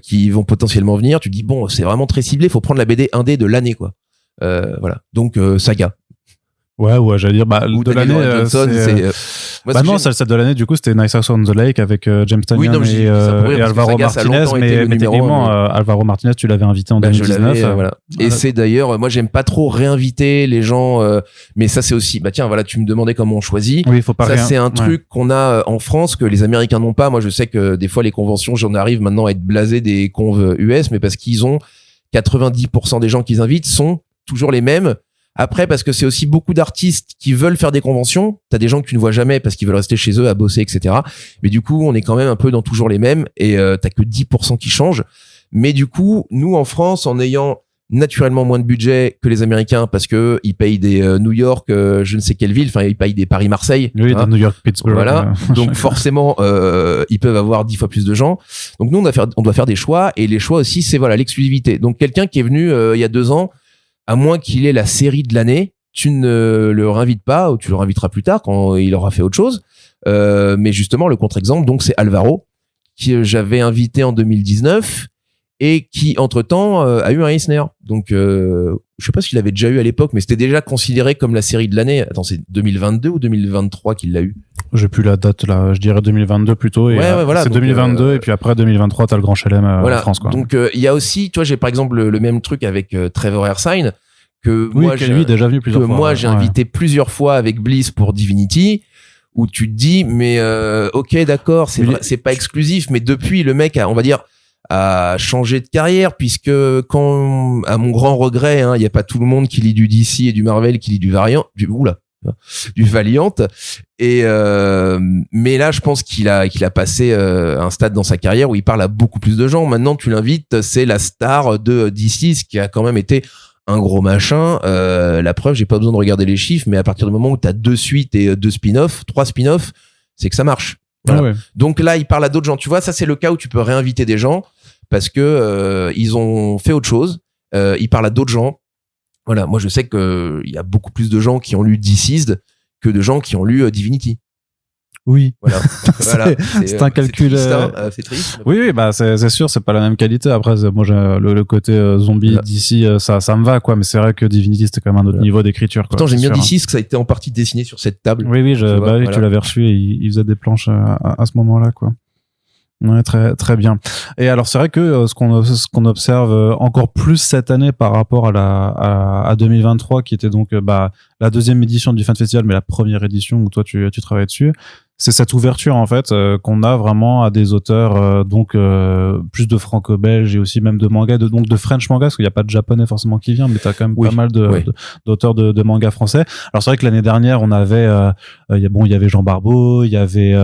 qui vont potentiellement venir. Tu te dis bon, c'est vraiment très ciblé, faut prendre la BD indé de l'année, quoi. Voilà, donc Saga. Ouais, j'allais dire, de l'année, celle de l'année, du coup, c'était Nice House on the Lake avec James Tynion et Alvaro Martinez, mais techniquement, Alvaro Martinez, tu l'avais invité en 2019. Voilà. Et c'est d'ailleurs, moi, j'aime pas trop réinviter les gens, mais ça, c'est aussi, tiens, voilà, tu me demandais comment on choisit. Oui, faut pas ça, c'est un truc qu'on a en France que les Américains n'ont pas. Moi, je sais que des fois, les conventions, j'en arrive maintenant à être blasé des conves US, mais parce qu'ils ont 90% des gens qu'ils invitent sont toujours les mêmes. Après, parce que c'est aussi beaucoup d'artistes qui veulent faire des conventions. T'as des gens que tu ne vois jamais parce qu'ils veulent rester chez eux à bosser, etc. Mais du coup, on est quand même un peu dans toujours les mêmes et t'as que 10% qui changent. Mais du coup, nous, en France, en ayant naturellement moins de budget que les Américains parce que ils payent des New York, je ne sais quelle ville, enfin, ils payent des Paris-Marseille. Oui, dans New York, Pittsburgh. Voilà. Donc, forcément, ils peuvent avoir 10 fois plus de gens. Donc, nous, on doit faire des choix et les choix aussi, c'est voilà, l'exclusivité. Donc, quelqu'un qui est venu il y a 2 ans, à moins qu'il ait la série de l'année, tu ne le réinvites pas ou tu le réinviteras plus tard quand il aura fait autre chose. Mais justement, le contre-exemple, donc c'est Alvaro, qui j'avais invité en 2019 et qui, entre-temps, a eu un Eisner. Donc, je sais pas s'il l'avait déjà eu à l'époque, mais c'était déjà considéré comme la série de l'année. Attends, c'est 2022 ou 2023 qu'il l'a eu? J'ai plus la date là, je dirais 2022 plutôt. Et voilà, c'est donc, 2022 et puis après 2023 t'as le Grand Chelem en France, quoi. Donc il y a aussi, tu vois, j'ai par exemple le même truc avec Trevor Ersine que lui déjà venu plusieurs fois. Moi j'ai invité plusieurs fois avec Bliss pour Divinity, où tu te dis mais ok d'accord, c'est pas exclusif, mais depuis le mec a, on va dire, a changé de carrière, puisque quand, à mon grand regret, il y a pas tout le monde qui lit du DC et du Marvel qui lit du Valiant. Et mais là, je pense qu'il a passé un stade dans sa carrière où il parle à beaucoup plus de gens. Maintenant, tu l'invites, c'est la star de DC, ce qui a quand même été un gros machin. La preuve, j'ai pas besoin de regarder les chiffres, mais à partir du moment où t'as 2 suites et 2 spin-offs, 3 spin-offs, c'est que ça marche. Voilà. Ouais. Donc là, il parle à d'autres gens. Tu vois, ça, c'est le cas où tu peux réinviter des gens parce que ils ont fait autre chose. Il parle à d'autres gens. Voilà, moi je sais que il y a beaucoup plus de gens qui ont lu Deceased que de gens qui ont lu Divinity. Oui. Voilà. C'est un calcul. C'est triste, hein, c'est triste. Oui, bah c'est sûr, c'est pas la même qualité. Après, moi, le côté zombie Voilà. d'ici, ça me va, quoi. Mais c'est vrai que Divinity, c'était quand même un autre niveau d'écriture. Quoi. Pourtant, j'aime bien C'est sûr, Deceased, que ça a été en partie dessiné sur cette table. Oui, tu vois, tu l'avais reçu et il faisait des planches à ce moment-là, quoi. Ouais, très très bien. Et alors c'est vrai que ce qu'on observe encore plus cette année par rapport à 2023 qui était donc la deuxième édition du Fan Festival mais la première édition où toi tu travailles dessus, c'est cette ouverture en fait qu'on a vraiment à des auteurs plus de franco-belge et aussi même de manga donc de French manga parce qu'il n'y a pas de japonais forcément qui vient mais t'as quand même pas mal d'auteurs de manga français. Alors c'est vrai que l'année dernière on avait il y avait Jean Barbeau, il y avait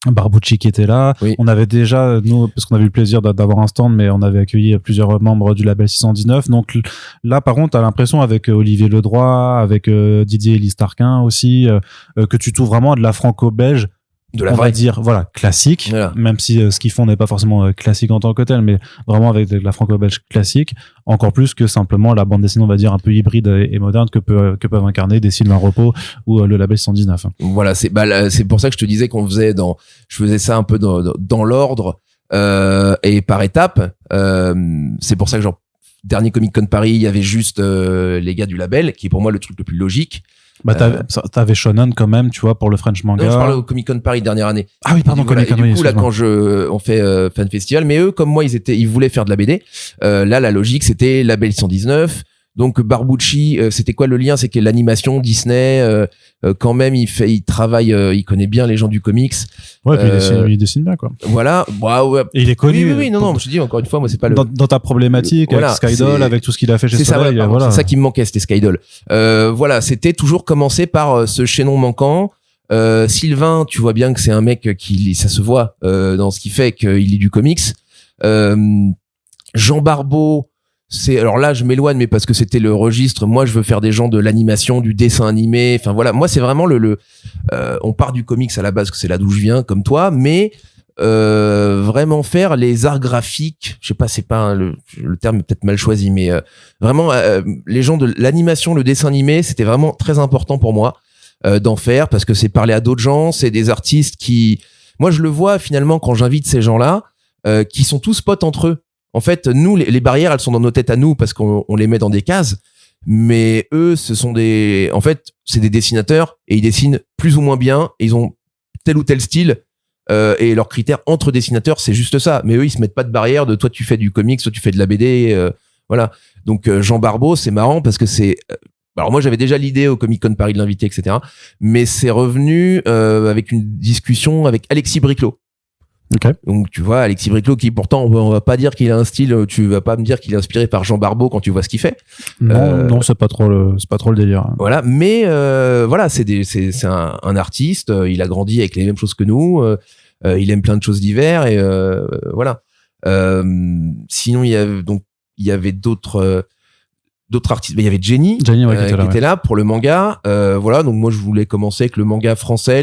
Barbucci qui était là. Oui. On avait déjà, nous, parce qu'on avait eu le plaisir d'avoir un stand, mais on avait accueilli plusieurs membres du label 619. Donc là, par contre, t'as l'impression avec Olivier Ledroit, avec Didier Elie Starquin aussi, que tu trouves vraiment de la franco-belge. De la on vraie. va dire, voilà, classique. Voilà. Même si ce qu'ils font n'est pas forcément classique en tant que tel, mais vraiment avec de la franco-belge classique. Encore plus que simplement la bande dessinée, on va dire, un peu hybride et moderne que peuvent incarner des Sylvain Repos ou le label 119. Voilà, c'est pour ça que je te disais je faisais ça un peu dans l'ordre et par étapes. C'est pour ça que genre dernier Comic Con Paris, il y avait juste les gars du label, qui est pour moi le truc le plus logique. T'avais Shonen quand même, tu vois, pour le French manga. Non, je parle au Comic Con Paris dernière année. Ah oui, pardon, Comic Con. Comic Con. Du coup, là, quand on fait Fan Festival, mais eux, comme moi, ils voulaient faire de la BD. Là, la logique, c'était label 119. Donc Barbucci, c'était quoi le lien? C'est que l'animation Disney, quand même, il travaille, il connaît bien les gens du comics. Ouais, puis il dessine bien, quoi. Voilà. Bah, ouais. Et il est connu. Oui, non, je te dis encore une fois, moi, c'est pas dans ta problématique avec Skydoll, avec tout ce qu'il a fait chez Soleil. C'est ça qui me manquait, c'était Skydoll. Voilà, c'était toujours commencer par ce chaînon manquant. Sylvain, tu vois bien que c'est un mec ça se voit dans ce qu'il fait, qu'il lit du comics. Jean Barbeau, alors là je m'éloigne mais parce que c'était le registre. Moi je veux faire des gens de l'animation, du dessin animé, enfin voilà, moi c'est vraiment on part du comics à la base, que c'est là d'où je viens comme toi, mais vraiment faire les arts graphiques, je sais pas, c'est pas le terme est peut-être mal choisi, mais vraiment les gens de l'animation, le dessin animé, c'était vraiment très important pour moi d'en faire, parce que c'est parler à d'autres gens, c'est des artistes qui, moi je le vois finalement quand j'invite ces gens-là, qui sont tous potes entre eux. En fait, nous, les barrières, elles sont dans nos têtes à nous parce qu'on les met dans des cases. Mais eux, en fait, c'est des dessinateurs et ils dessinent plus ou moins bien. Et ils ont tel ou tel style et leurs critères entre dessinateurs, c'est juste ça. Mais eux, ils se mettent pas de barrière de toi, tu fais du comics, toi, tu fais de la BD. Voilà. Donc, Jean Barbeau, c'est marrant parce que alors moi, j'avais déjà l'idée au Comic Con Paris de l'inviter, etc. Mais c'est revenu avec une discussion avec Alexis Briclot. Okay. Donc tu vois Alexis Briclot, qui pourtant on va pas dire qu'il a un style, tu vas pas me dire qu'il est inspiré par Jean Barbeau quand tu vois ce qu'il fait. Non, c'est pas trop le délire. Voilà, mais voilà, c'est un artiste, il a grandi avec les mêmes choses que nous, il aime plein de choses diverses et voilà. Sinon il y avait d'autres artistes, mais il y avait Jenny qui était là pour le manga. Voilà, donc moi je voulais commencer avec le manga français,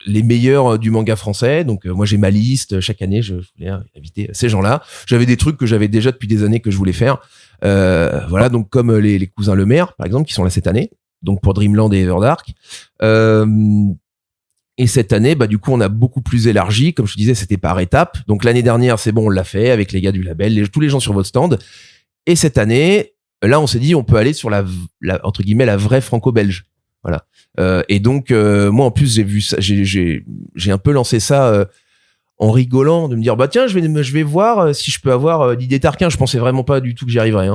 les meilleurs du manga français. Donc moi j'ai ma liste, chaque année je voulais inviter ces gens-là. J'avais des trucs que j'avais déjà depuis des années que je voulais faire. Voilà, donc comme les cousins Lemaire par exemple, qui sont là cette année, donc pour Dreamland et Everdark. Et cette année, du coup on a beaucoup plus élargi, comme je te disais, c'était par étapes. Donc l'année dernière, c'est bon, on l'a fait avec les gars du label, tous les gens sur votre stand. Et cette année, là on s'est dit on peut aller sur la entre guillemets la vraie franco-belge. Voilà. Et donc moi en plus j'ai vu ça, j'ai un peu lancé ça en rigolant, de me dire tiens je vais voir si je peux avoir Didier Tarquin. Je pensais vraiment pas du tout que j'y arriverais.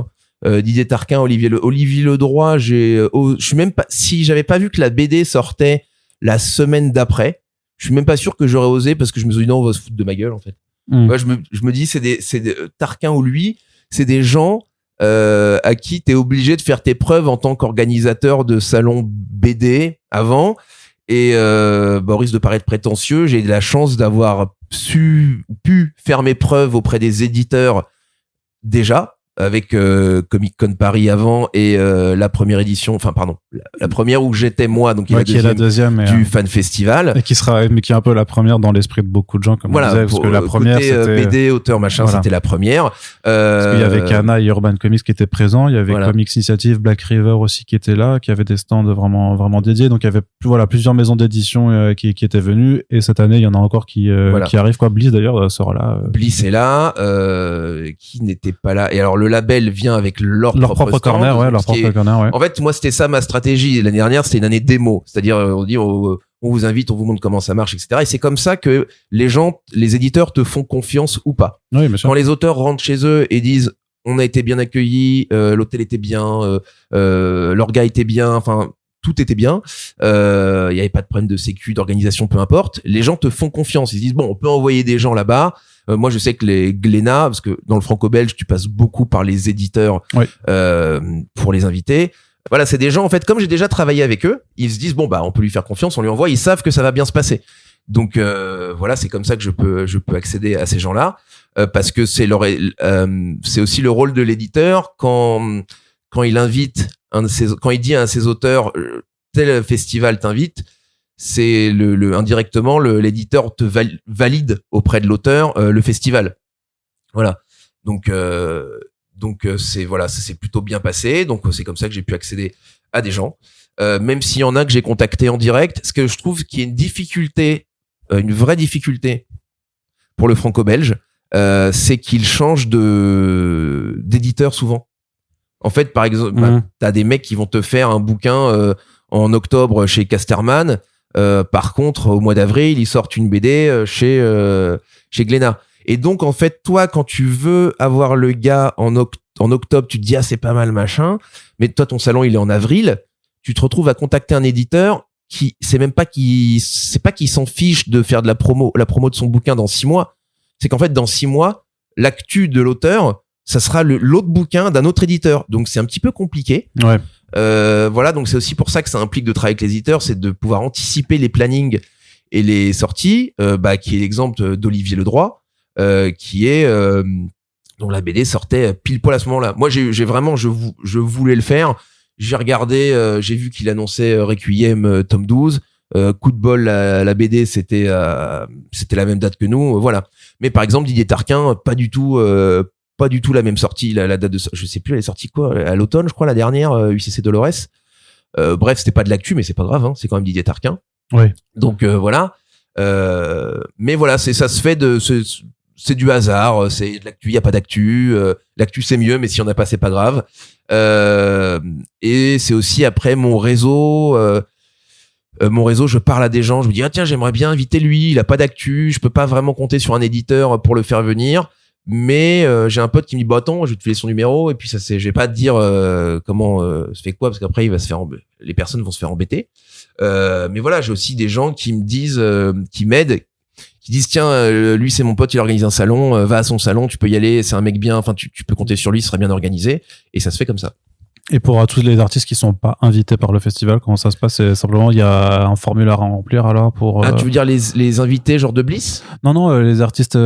Didier Tarquin, Olivier Ledroit, je suis même pas, si j'avais pas vu que la BD sortait la semaine d'après, je suis même pas sûr que j'aurais osé, parce que je me suis dit non, on va se foutre de ma gueule en fait. Moi, je me dis c'est des Tarquin ou lui, c'est des gens à qui t'es obligé de faire tes preuves en tant qu'organisateur de salon BD avant, et au risque de paraître prétentieux, j'ai eu la chance d'avoir pu faire mes preuves auprès des éditeurs déjà, avec Comic Con Paris avant et la première édition, enfin pardon, la première où j'étais moi, donc qui est la deuxième du Fan Festival, et qui est un peu la première dans l'esprit de beaucoup de gens, comme on disait, parce que la première c'était BD, auteur, machin, c'était la première. Parce qu'il y avait Kana et Urban Comics qui étaient présents, il y avait Comics Initiative, Black River aussi qui était là, qui avait des stands vraiment dédiés, donc il y avait plusieurs maisons d'édition qui étaient venues, et cette année il y en a encore qui arrivent, quoi. Bliss d'ailleurs sera là. Bliss est là, qui n'était pas là, et alors le label vient avec leur propre corner, corner, ouais. En fait, moi, c'était ça ma stratégie. L'année dernière, c'était une année démo. C'est-à-dire, on dit, on vous invite, on vous montre comment ça marche, etc. Et c'est comme ça que les éditeurs te font confiance ou pas. Oui, bien sûr. Quand les auteurs rentrent chez eux et disent, on a été bien accueillis, l'hôtel était bien, leur gars était bien, enfin, tout était bien, il y avait pas de problème de sécu, d'organisation, peu importe. Les gens te font confiance. Ils se disent, bon, on peut envoyer des gens là-bas. Moi, je sais que les Glénat, parce que dans le franco-belge, tu passes beaucoup par les éditeurs pour les inviter. Voilà, c'est des gens, en fait, comme j'ai déjà travaillé avec eux, ils se disent, bon, bah, on peut lui faire confiance, on lui envoie, ils savent que ça va bien se passer. Donc, voilà, c'est comme ça que je peux accéder à ces gens-là, parce que c'est aussi le rôle de l'éditeur quand il invite quand il dit à ses auteurs, tel festival t'invite, c'est indirectement l'éditeur te valide auprès de l'auteur le festival. Voilà. Donc ça s'est plutôt bien passé. Donc c'est comme ça que j'ai pu accéder à des gens, même s'il y en a que j'ai contacté en direct. Ce que je trouve qui est une vraie difficulté pour le franco-belge, c'est qu'il change d'éditeur souvent. En fait, par exemple, t'as des mecs qui vont te faire un bouquin en octobre chez Casterman. Par contre, au mois d'avril, ils sortent une BD chez Glénat. Et donc, en fait, toi, quand tu veux avoir le gars en octobre, tu te dis, ah, c'est pas mal, machin. Mais toi, ton salon, il est en avril. Tu te retrouves à contacter un éditeur c'est pas qu'il s'en fiche de faire de la promo de son bouquin dans 6 mois. C'est qu'en fait, dans 6 mois, l'actu de l'auteur, ça sera l'autre bouquin d'un autre éditeur. Donc, c'est un petit peu compliqué. Ouais. Voilà, donc c'est aussi pour ça que ça implique de travailler avec les éditeurs, c'est de pouvoir anticiper les plannings et les sorties, qui est l'exemple d'Olivier Ledroit, qui est dont la BD sortait pile poil à ce moment-là. Moi, j'ai vraiment, je voulais le faire. J'ai regardé, j'ai vu qu'il annonçait Requiem tome 12. Coup de bol, la BD c'était la même date que nous, voilà. Mais par exemple Didier Tarquin, pas du tout la même sortie, la date de, je sais plus, elle est sortie quoi, à l'automne, je crois, la dernière, UCC Dolores. Bref, c'était pas de l'actu, mais c'est pas grave, hein, c'est quand même Didier Tarquin. Oui. Donc voilà. Mais voilà, ça se fait c'est du hasard, c'est de l'actu, il y a pas d'actu. L'actu c'est mieux, mais si on n'a pas, c'est pas grave. Et c'est aussi après mon réseau, je parle à des gens, je me dis ah tiens, j'aimerais bien inviter lui, il a pas d'actu, je peux pas vraiment compter sur un éditeur pour le faire venir. Mais j'ai un pote qui me dit bah attends, je vais te filer son numéro et puis je vais pas te dire comment se fait quoi parce qu'après les personnes vont se faire embêter. Mais voilà, j'ai aussi des gens qui me disent qui m'aident, qui disent tiens lui c'est mon pote, il organise un salon, va à son salon, tu peux y aller, c'est un mec bien, enfin tu peux compter sur lui, il sera bien organisé et ça se fait comme ça. Et pour tous les artistes qui sont pas invités par le festival, comment ça se passe? C'est simplement il y a un formulaire à remplir alors pour. Ah, tu veux dire les invités genre de Bliss? Non, les artistes sur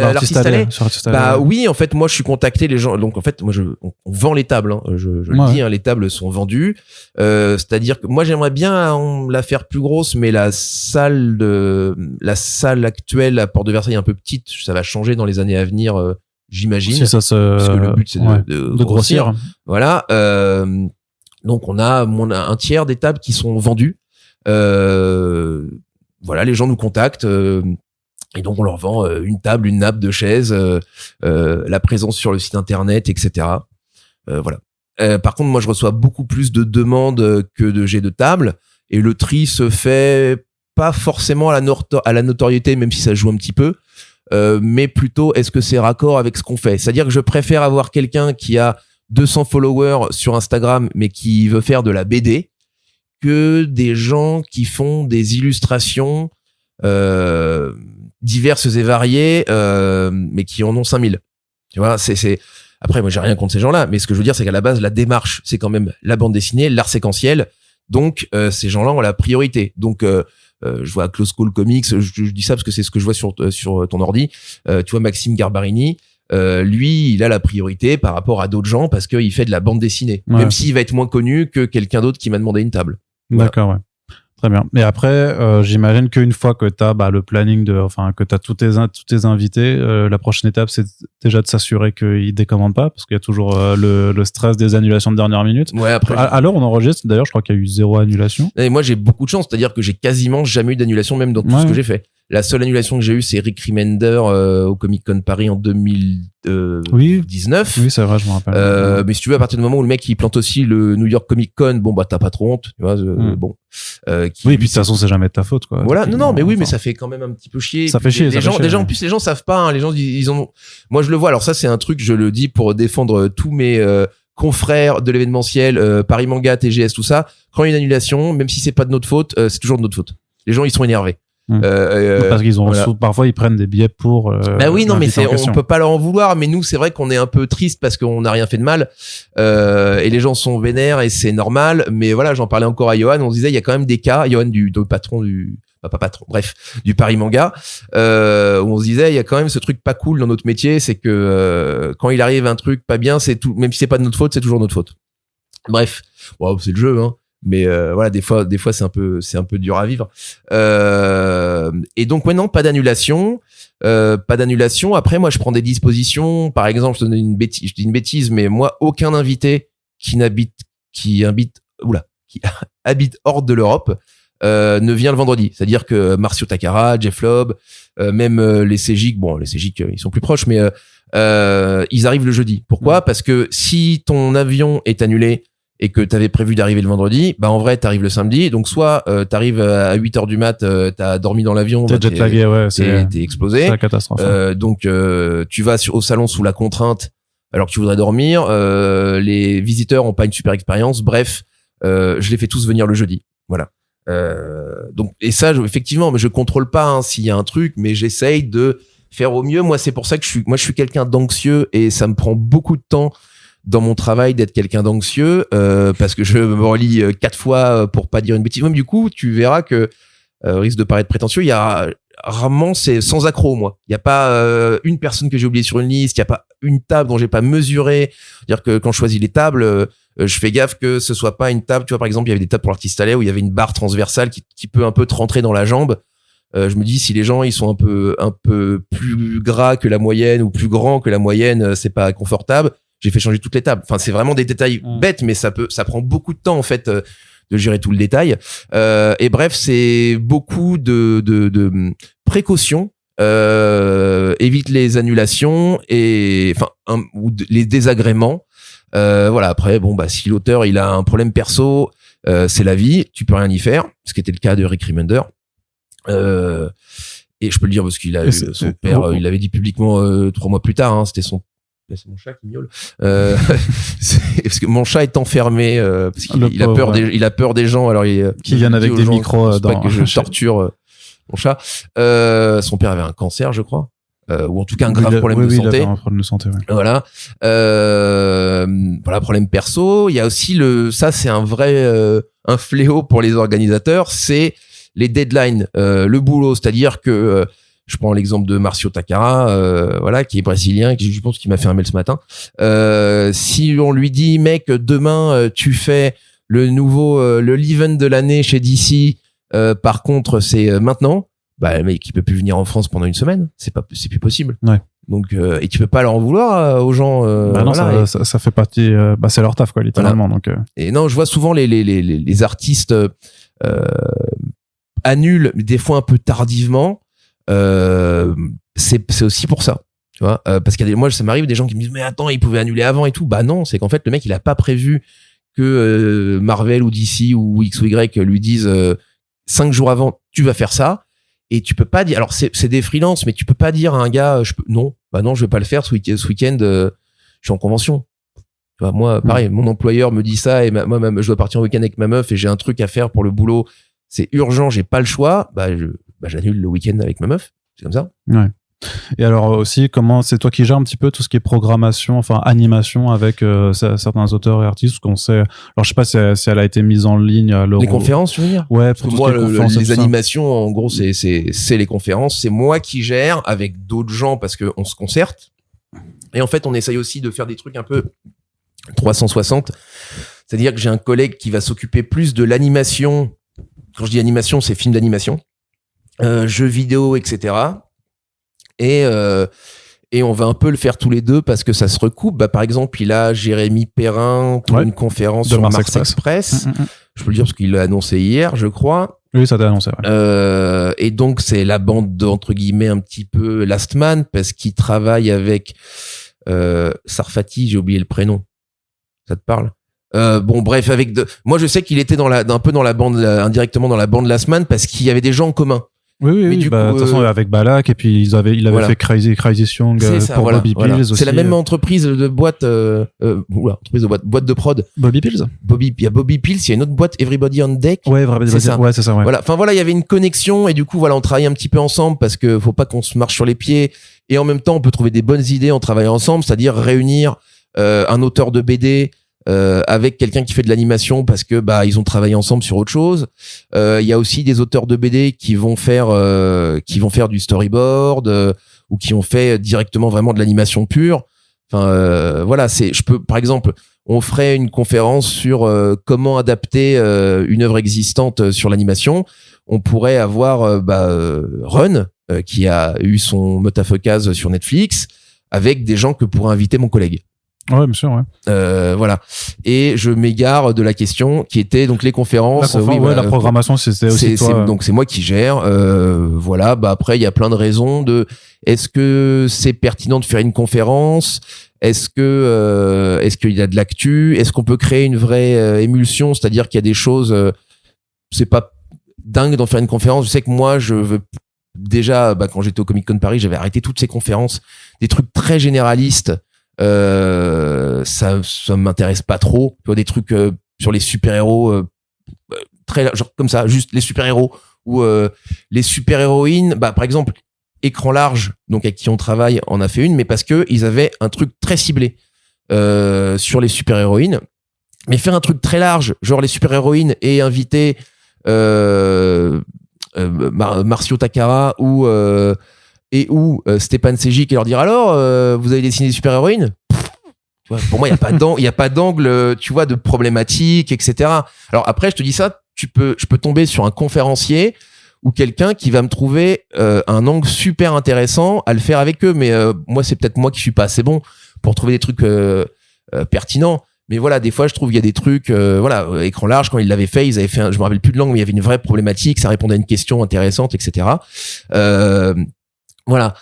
l'artiste allé. Bah oui, en fait moi je suis contacté les gens. Donc en fait moi on vend les tables. Hein. Je le dis, hein, les tables sont vendues. C'est-à-dire que moi j'aimerais bien la faire plus grosse, mais la salle actuelle à Porte de Versailles est un peu petite. Ça va changer dans les années à venir. J'imagine, parce que le but c'est de grossir. Voilà. Donc on a un tiers des tables qui sont vendues. Voilà, les gens nous contactent et donc on leur vend une table, une nappe, 2 chaises, la présence sur le site internet, etc. Voilà. Par contre, moi je reçois beaucoup plus de demandes que j'ai de tables et le tri se fait pas forcément à la notoriété, même si ça joue un petit peu. Mais plutôt est-ce que c'est raccord avec ce qu'on fait, c'est-à-dire que je préfère avoir quelqu'un qui a 200 followers sur Instagram mais qui veut faire de la BD que des gens qui font des illustrations diverses et variées mais qui en ont 5000. Tu vois, c'est après moi j'ai rien contre ces gens-là, mais ce que je veux dire c'est qu'à la base la démarche c'est quand même la bande dessinée, l'art séquentiel, donc ces gens-là ont la priorité. Donc je vois Close Call Comics, je dis ça parce que c'est ce que je vois sur ton ordi. Tu vois Maxime Garbarini, lui, il a la priorité par rapport à d'autres gens parce qu'il fait de la bande dessinée, même s'il va être moins connu que quelqu'un d'autre qui m'a demandé une table. Voilà. D'accord, ouais. Très bien. Mais après, j'imagine qu'une fois que t'as le planning que t'as tous tes invités, la prochaine étape, c'est déjà de s'assurer qu'ils décommandent pas, parce qu'il y a toujours le stress des annulations de dernière minute. Ouais, après. Alors, on enregistre. D'ailleurs, je crois qu'il y a eu 0 annulation. Et moi, j'ai beaucoup de chance, c'est-à-dire que j'ai quasiment jamais eu d'annulation, même dans tout ce que j'ai fait. La seule annulation que j'ai eue, c'est Rick Remender au Comic Con Paris en 2019. Oui, c'est vrai, je me rappelle. Mais si tu veux, à partir du moment où le mec il plante aussi le New York Comic Con, bon bah t'as pas trop honte, tu vois. Bon. Oui, puis de toute façon, c'est jamais de ta faute, quoi. Voilà, non, mais oui, mais ça fait quand même un petit peu chier. Ça fait chier. Déjà, en plus, les gens savent pas. Hein, les gens, ils ont. Moi, je le vois. Alors ça, c'est un truc, je le dis pour défendre tous mes confrères de l'événementiel, Paris Manga, TGS, tout ça. Quand il y a une annulation, même si c'est pas de notre faute, c'est toujours de notre faute. Les gens, ils sont énervés. Parce qu'ils ont parfois ils prennent des billets pour bah oui, non, mais on peut pas leur en vouloir, mais nous c'est vrai qu'on est un peu triste parce qu'on n'a rien fait de mal, et les gens sont vénères et c'est normal. Mais voilà, j'en parlais encore à Johan, on se disait il y a quand même des cas, Johan du patron du pas patron, bref, du Paris Manga, où on se disait il y a quand même ce truc pas cool dans notre métier, c'est que quand il arrive un truc pas bien, c'est tout, même si c'est pas de notre faute, c'est toujours notre faute. Bref, wow, c'est le jeu, hein. Mais voilà, des fois c'est un peu dur à vivre. Et donc ouais, non, pas d'annulation. Après, moi je prends des dispositions. Par exemple, je dis une bêtise, mais moi aucun invité qui habite hors de l'Europe ne vient le vendredi. C'est-à-dire que Marcio Takara, Jeff Loeb, même les CGIC, ils sont plus proches, mais ils arrivent le jeudi. Pourquoi ? Parce que si ton avion est annulé et que t'avais prévu d'arriver le vendredi, bah en vrai t'arrives le samedi, donc soit t'arrives à 8h du mat, t'as dormi dans l'avion, t'es jetlagué, ouais, t'es explosé, c'est la catastrophe. Donc tu vas au salon sous la contrainte alors que tu voudrais dormir, les visiteurs ont pas une super expérience, bref, je les fais tous venir le jeudi, voilà. Donc et ça effectivement, mais je contrôle pas hein, s'il y a un truc, mais j'essaye de faire au mieux. Moi c'est pour ça que je suis quelqu'un d'anxieux et ça me prend beaucoup de temps dans mon travail d'être quelqu'un d'anxieux, parce que je me relis 4 fois pour pas dire une bêtise. Même du coup, tu verras que risque de paraître prétentieux, il y a rarement, c'est sans accroc, moi. Il y a pas une personne que j'ai oubliée sur une liste, il y a pas une table dont j'ai pas mesuré. C'est-à-dire que quand je choisis les tables, je fais gaffe que ce soit pas une table, tu vois, par exemple, il y avait des tables pour l'artiste allait où il y avait une barre transversale qui peut un peu te rentrer dans la jambe. Je me dis si les gens ils sont un peu plus gras que la moyenne ou plus grands que la moyenne, c'est pas confortable. J'ai fait changer toutes les tables. Enfin, c'est vraiment des détails bêtes, mais ça prend beaucoup de temps en fait de gérer tout le détail. Et bref, c'est beaucoup de précautions. Évite les annulations et ou les désagréments. Voilà. Après, bon bah si l'auteur il a un problème perso, c'est la vie, tu peux rien y faire. Ce qui était le cas de Rick Remender. Et je peux le dire parce qu'il a son père, il l'avait dit publiquement 3 mois plus tard. Hein, c'était son. C'est mon chat qui miaule. Parce que mon chat est enfermé parce qu'il a peur il a peur des gens. Alors qui viennent avec des micros pas que je torture mon chat. Son père avait un cancer, je crois, ou en tout cas un grave problème de santé. Il avait un problème de santé. Ouais. Voilà. Voilà, problème perso. Il y a aussi ça c'est un vrai un fléau pour les organisateurs. C'est les deadlines, le boulot. C'est-à-dire que je prends l'exemple de Marcio Takara, voilà, qui est brésilien, qui je pense qu'il m'a fait un mail ce matin. Si on lui dit, mec, demain tu fais le l'event de l'année chez DC, par contre c'est maintenant, bah le mec il peut plus venir en France pendant une semaine, c'est plus possible. Ouais. Donc et tu peux pas leur en vouloir aux gens. Bah non, voilà, ça fait partie, c'est leur taf quoi, littéralement. Voilà. Donc. Et non, je vois souvent les artistes annulent, des fois un peu tardivement. C'est aussi pour ça, tu vois, parce qu'il y a moi ça m'arrive des gens qui me disent mais attends il pouvait annuler avant et tout. Bah non, c'est qu'en fait le mec il a pas prévu que Marvel ou DC ou X ou Y lui disent 5 jours avant tu vas faire ça, et tu peux pas dire, alors c'est des freelances, mais tu peux pas dire à un gars non je vais pas le faire ce week-end, je suis en convention. Tu vois, moi pareil, mon employeur me dit ça et moi je dois partir en week-end avec ma meuf et j'ai un truc à faire pour le boulot, c'est urgent, j'ai pas le choix, j'annule le week-end avec ma meuf, c'est comme ça. Ouais. Et alors aussi, comment c'est toi qui gères un petit peu tout ce qui est programmation, enfin animation avec certains auteurs et artistes qu'on sait. Alors je sais pas si elle a été mise en ligne à l'Euro. Les conférences, tu veux dire? Ouais, pour moi les animations, en gros, c'est les conférences. C'est moi qui gère avec d'autres gens parce que on se concerte. Et en fait, on essaye aussi de faire des trucs un peu 360. C'est-à-dire que j'ai un collègue qui va s'occuper plus de l'animation. Quand je dis animation, c'est film d'animation, jeux vidéo, etc. Et on va un peu le faire tous les deux parce que ça se recoupe. Bah, par exemple, il a Jérémy Perrin pour une conférence sur Mars Express. Je peux le dire parce qu'il l'a annoncé hier, je crois. Oui, ça t'a annoncé. Ouais. Et donc, c'est la bande entre guillemets un petit peu Last Man parce qu'il travaille avec Sarfati, j'ai oublié le prénom. Ça te parle? Bon, bref, moi, je sais qu'il était un peu dans la bande, indirectement dans la bande Last Man parce qu'il y avait des gens en commun. Oui. De toute façon, avec Balak, et puis il avait fait Crazy Strong pour Bobby Pills aussi. C'est la même entreprise de boîte, boîte de prod. Bobby Pills? Il y a Bobby Pills, il y a une autre boîte, Everybody on Deck. Ouais, c'est ça. Ouais. Voilà. Enfin, voilà, il y avait une connexion, et du coup, voilà, on travaille un petit peu ensemble parce que faut pas qu'on se marche sur les pieds. Et en même temps, on peut trouver des bonnes idées en travaillant ensemble, c'est-à-dire réunir, un auteur de BD, avec quelqu'un qui fait de l'animation parce que ils ont travaillé ensemble sur autre chose. Il y a aussi des auteurs de BD qui vont faire du storyboard, ou qui ont fait directement vraiment de l'animation pure. Enfin voilà, par exemple, on ferait une conférence sur comment adapter une œuvre existante sur l'animation. On pourrait avoir Run qui a eu son Motafocase sur Netflix avec des gens que pourrait inviter mon collègue. Ouais, bien sûr, ouais. Voilà. Et je m'égare de la question qui était donc les conférences. La programmation, c'était aussi toi. Donc c'est moi qui gère. Voilà. Après, il y a plein de raisons est-ce que c'est pertinent de faire une conférence? Est-ce qu'il y a de l'actu? Est-ce qu'on peut créer une vraie émulsion? C'est-à-dire qu'il y a des choses, c'est pas dingue d'en faire une conférence. Je sais que moi, je veux déjà, quand j'étais au Comic Con Paris, j'avais arrêté toutes ces conférences, des trucs très généralistes. Ça m'intéresse pas trop. Tu vois, des trucs sur les super-héros, très genre comme ça, juste les super-héros ou les super-héroïnes. Par exemple, Écran Large, donc avec qui on travaille, en a fait une, mais parce que ils avaient un truc très ciblé sur les super-héroïnes. Mais faire un truc très large, genre les super-héroïnes, et inviter Marcio Takara ou Stéphane Sejic et leur dire alors vous avez dessiné des super-héroïnes? Pour moi, il y a pas d'angle, tu vois, de problématique, etc. Alors après, je te dis ça, je peux tomber sur un conférencier ou quelqu'un qui va me trouver un angle super intéressant à le faire avec eux. Mais moi, c'est peut-être moi qui suis pas assez bon pour trouver des trucs pertinents. Mais voilà, des fois, je trouve qu'il y a des trucs, Écran Large, quand ils l'avaient fait, ils avaient fait, je me rappelle plus de l'angle, mais il y avait une vraie problématique, ça répondait à une question intéressante, etc. Voilà.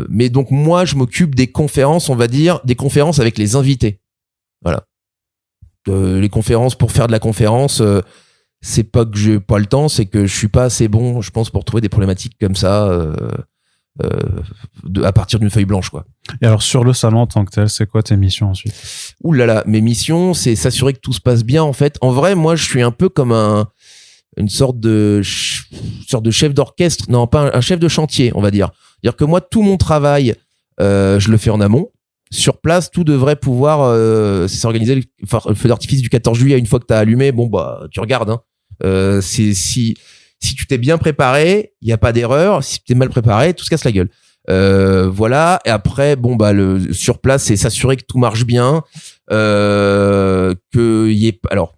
Mais donc moi, je m'occupe des conférences, on va dire, des conférences avec les invités. Voilà. Les conférences, pour faire de la conférence, c'est pas que j'ai pas le temps, c'est que je suis pas assez bon, je pense, pour trouver des problématiques comme ça à partir d'une feuille blanche, quoi. Et alors, sur le salon en tant que tel, c'est quoi tes missions ensuite? Ouh là là, mes missions, c'est s'assurer que tout se passe bien, en fait. En vrai, moi, je suis un peu comme une sorte de chef d'orchestre, non, pas un chef de chantier, on va dire. C'est-à-dire que moi, tout mon travail, je le fais en amont. Sur place, tout devrait pouvoir s'organiser. Le feu d'artifice du 14 juillet, une fois que t'as allumé, tu regardes. Hein. Si tu t'es bien préparé, il y a pas d'erreur. Si tu t'es mal préparé, tout se casse la gueule. Voilà. Et après, sur place, c'est s'assurer que tout marche bien, que y ait. Alors,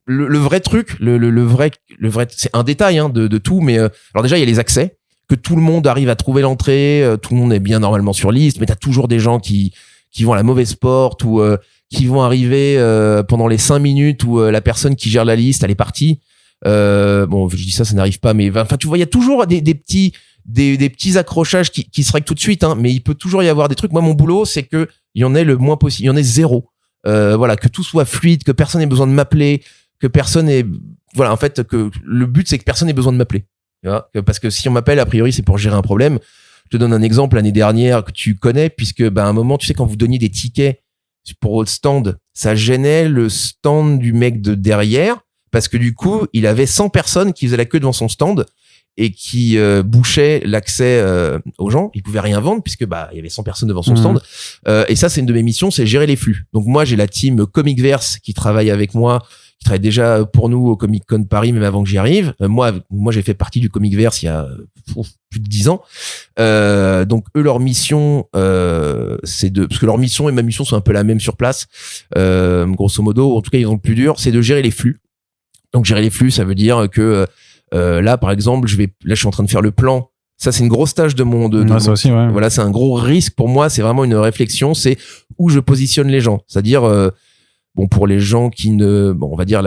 le vrai truc, le vrai, c'est un détail de tout, mais alors déjà il y a les accès, que tout le monde arrive à trouver l'entrée, tout le monde est bien normalement sur liste, mais t'as toujours des gens qui vont à la mauvaise porte ou qui vont arriver pendant les 5 minutes où la personne qui gère la liste elle est partie. Je dis ça n'arrive pas, mais enfin tu vois, il y a toujours des petits accrochages qui se règlent tout de suite, hein, mais il peut toujours y avoir des trucs. Moi, mon boulot, c'est que il y en ait le moins possible, il y en ait zéro. Voilà, que tout soit fluide, que personne n'ait besoin de m'appeler, que personne ait, voilà, en fait, que le but c'est que personne n'ait besoin de m'appeler. Tu vois, parce que si on m'appelle, a priori, c'est pour gérer un problème. Je te donne un exemple l'année dernière que tu connais, puisque à un moment, tu sais, quand vous donniez des tickets pour votre stand, ça gênait le stand du mec de derrière, parce que du coup, il avait 100 personnes qui faisaient la queue devant son stand et qui bouchaient l'accès aux gens. Il pouvait rien vendre puisque il y avait 100 personnes devant son stand. Et ça, c'est une de mes missions, c'est gérer les flux. Donc moi, j'ai la team Comicverse qui travaille avec moi, travaille déjà pour nous au Comic Con Paris, même avant que j'y arrive. Moi, j'ai fait partie du Comicverse il y a plus de 10 ans. Donc eux, leur mission, c'est parce que leur mission et ma mission sont un peu la même sur place. Grosso modo, en tout cas, ils ont le plus dur, c'est de gérer les flux. Donc gérer les flux, ça veut dire que là, par exemple, je suis en train de faire le plan. Ça, c'est une grosse tâche de mon. Ça aussi, ouais. Voilà, c'est un gros risque pour moi. C'est vraiment une réflexion. C'est où je positionne les gens. C'est-à-dire, bon, pour les gens qui on va dire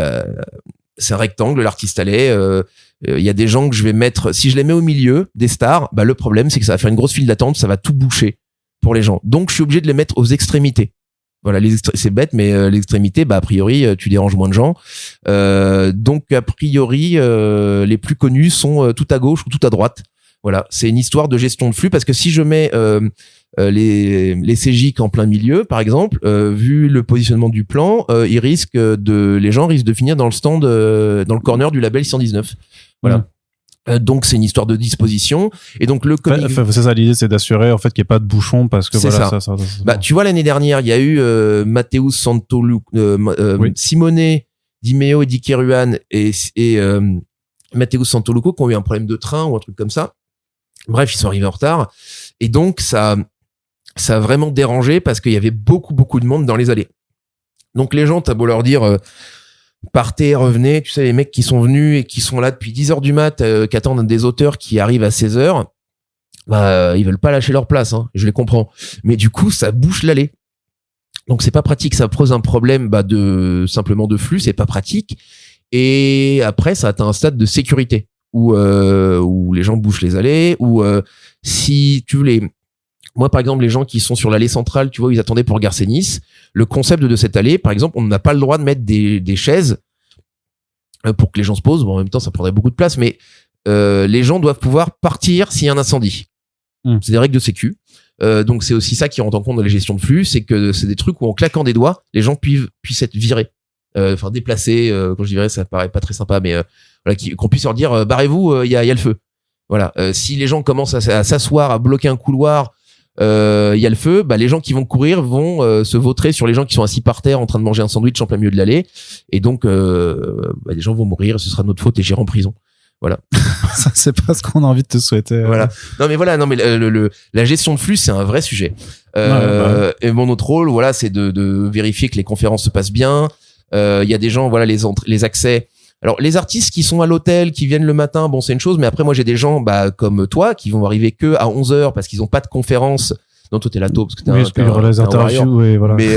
c'est un rectangle, l'artiste allait. Il y a des gens que je vais mettre. Si je les mets au milieu des stars, le problème, c'est que ça va faire une grosse file d'attente. Ça va tout boucher pour les gens. Donc, je suis obligé de les mettre aux extrémités. Voilà, c'est bête, mais l'extrémité, a priori, tu déranges moins de gens. Donc, a priori, les plus connus sont tout à gauche ou tout à droite. Voilà, c'est une histoire de gestion de flux parce que si je mets les CGIC en plein milieu, par exemple, vu le positionnement du plan, les gens risquent de finir dans le stand, dans le corner du label 119. Voilà. Donc c'est une histoire de disposition et donc le comic. C'est ça l'idée, c'est d'assurer en fait qu'il n'y ait pas de bouchon parce que voilà ça. Tu vois, l'année dernière, il y a eu Matteo Simone Di Meo et Di Keruan et Matteo Santoluco qui ont eu un problème de train ou un truc comme ça. Bref, ils sont arrivés en retard et donc ça a vraiment dérangé parce qu'il y avait beaucoup de monde dans les allées. Donc les gens, t'as beau leur dire partez, revenez, tu sais, les mecs qui sont venus et qui sont là depuis 10h du mat, qui attendent des auteurs qui arrivent à 16h, ils veulent pas lâcher leur place, hein, je les comprends. Mais du coup, ça bouche l'allée. Donc c'est pas pratique, ça pose un problème simplement de flux, c'est pas pratique. Et après, ça atteint un stade de sécurité où les gens bouchent les allées, où si tu veux moi, par exemple, les gens qui sont sur l'allée centrale, tu vois, ils attendaient pour Garcenis. Le concept de cette allée, par exemple, on n'a pas le droit de mettre des chaises pour que les gens se posent. Bon, en même temps, ça prendrait beaucoup de place, mais les gens doivent pouvoir partir s'il y a un incendie. C'est des règles de sécu. Donc, c'est aussi ça qui rentre en compte dans les gestions de flux, c'est que c'est des trucs où en claquant des doigts, les gens puissent être virés. Déplacés. Quand je dirais, ça paraît pas très sympa, mais voilà, qu'on puisse leur dire barrez-vous, il y a le feu. Voilà. Si les gens commencent à s'asseoir, à bloquer un couloir, il y a le feu, les gens qui vont courir vont se vautrer sur les gens qui sont assis par terre en train de manger un sandwich en plein milieu de l'allée, et donc les gens vont mourir, ce sera notre faute et j'irai en prison. Voilà. Ça, c'est pas ce qu'on a envie de te souhaiter. Voilà. Non mais la gestion de flux, c'est un vrai sujet. Et mon autre rôle, voilà, c'est de vérifier que les conférences se passent bien. Il y a des gens, voilà, les accès. Alors les artistes qui sont à l'hôtel, qui viennent le matin, bon c'est une chose, mais après moi j'ai des gens comme toi qui vont arriver que à 11h parce qu'ils ont pas de conférence. Non, toi t'es là tôt parce que t'es les interviews et voilà. Mais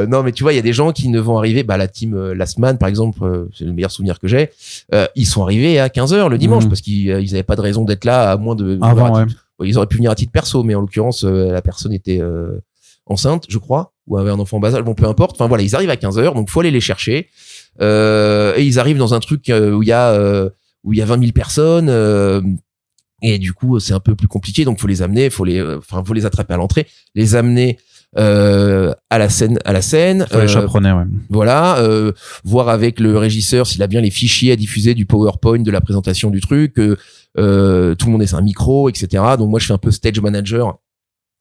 non, mais tu vois, il y a des gens qui ne vont arriver, la team Last Man par exemple, c'est le meilleur souvenir que j'ai. Ils sont arrivés à 15h le dimanche parce qu'ils avaient pas de raison d'être là à moins de ils auraient pu venir à titre perso, mais en l'occurrence la personne était enceinte, je crois, ou avait un enfant en bas âge, bon peu importe. Enfin voilà, ils arrivent à 15h, donc faut aller les chercher. Et ils arrivent dans un truc où il y a 20 000 personnes et du coup c'est un peu plus compliqué, donc faut les amener, faut les attraper à l'entrée, les amener à la scène, faut les chaperonner, voilà, voir avec le régisseur s'il a bien les fichiers à diffuser du PowerPoint de la présentation du truc, tout le monde ait un micro, etc. Donc moi je fais un peu stage manager,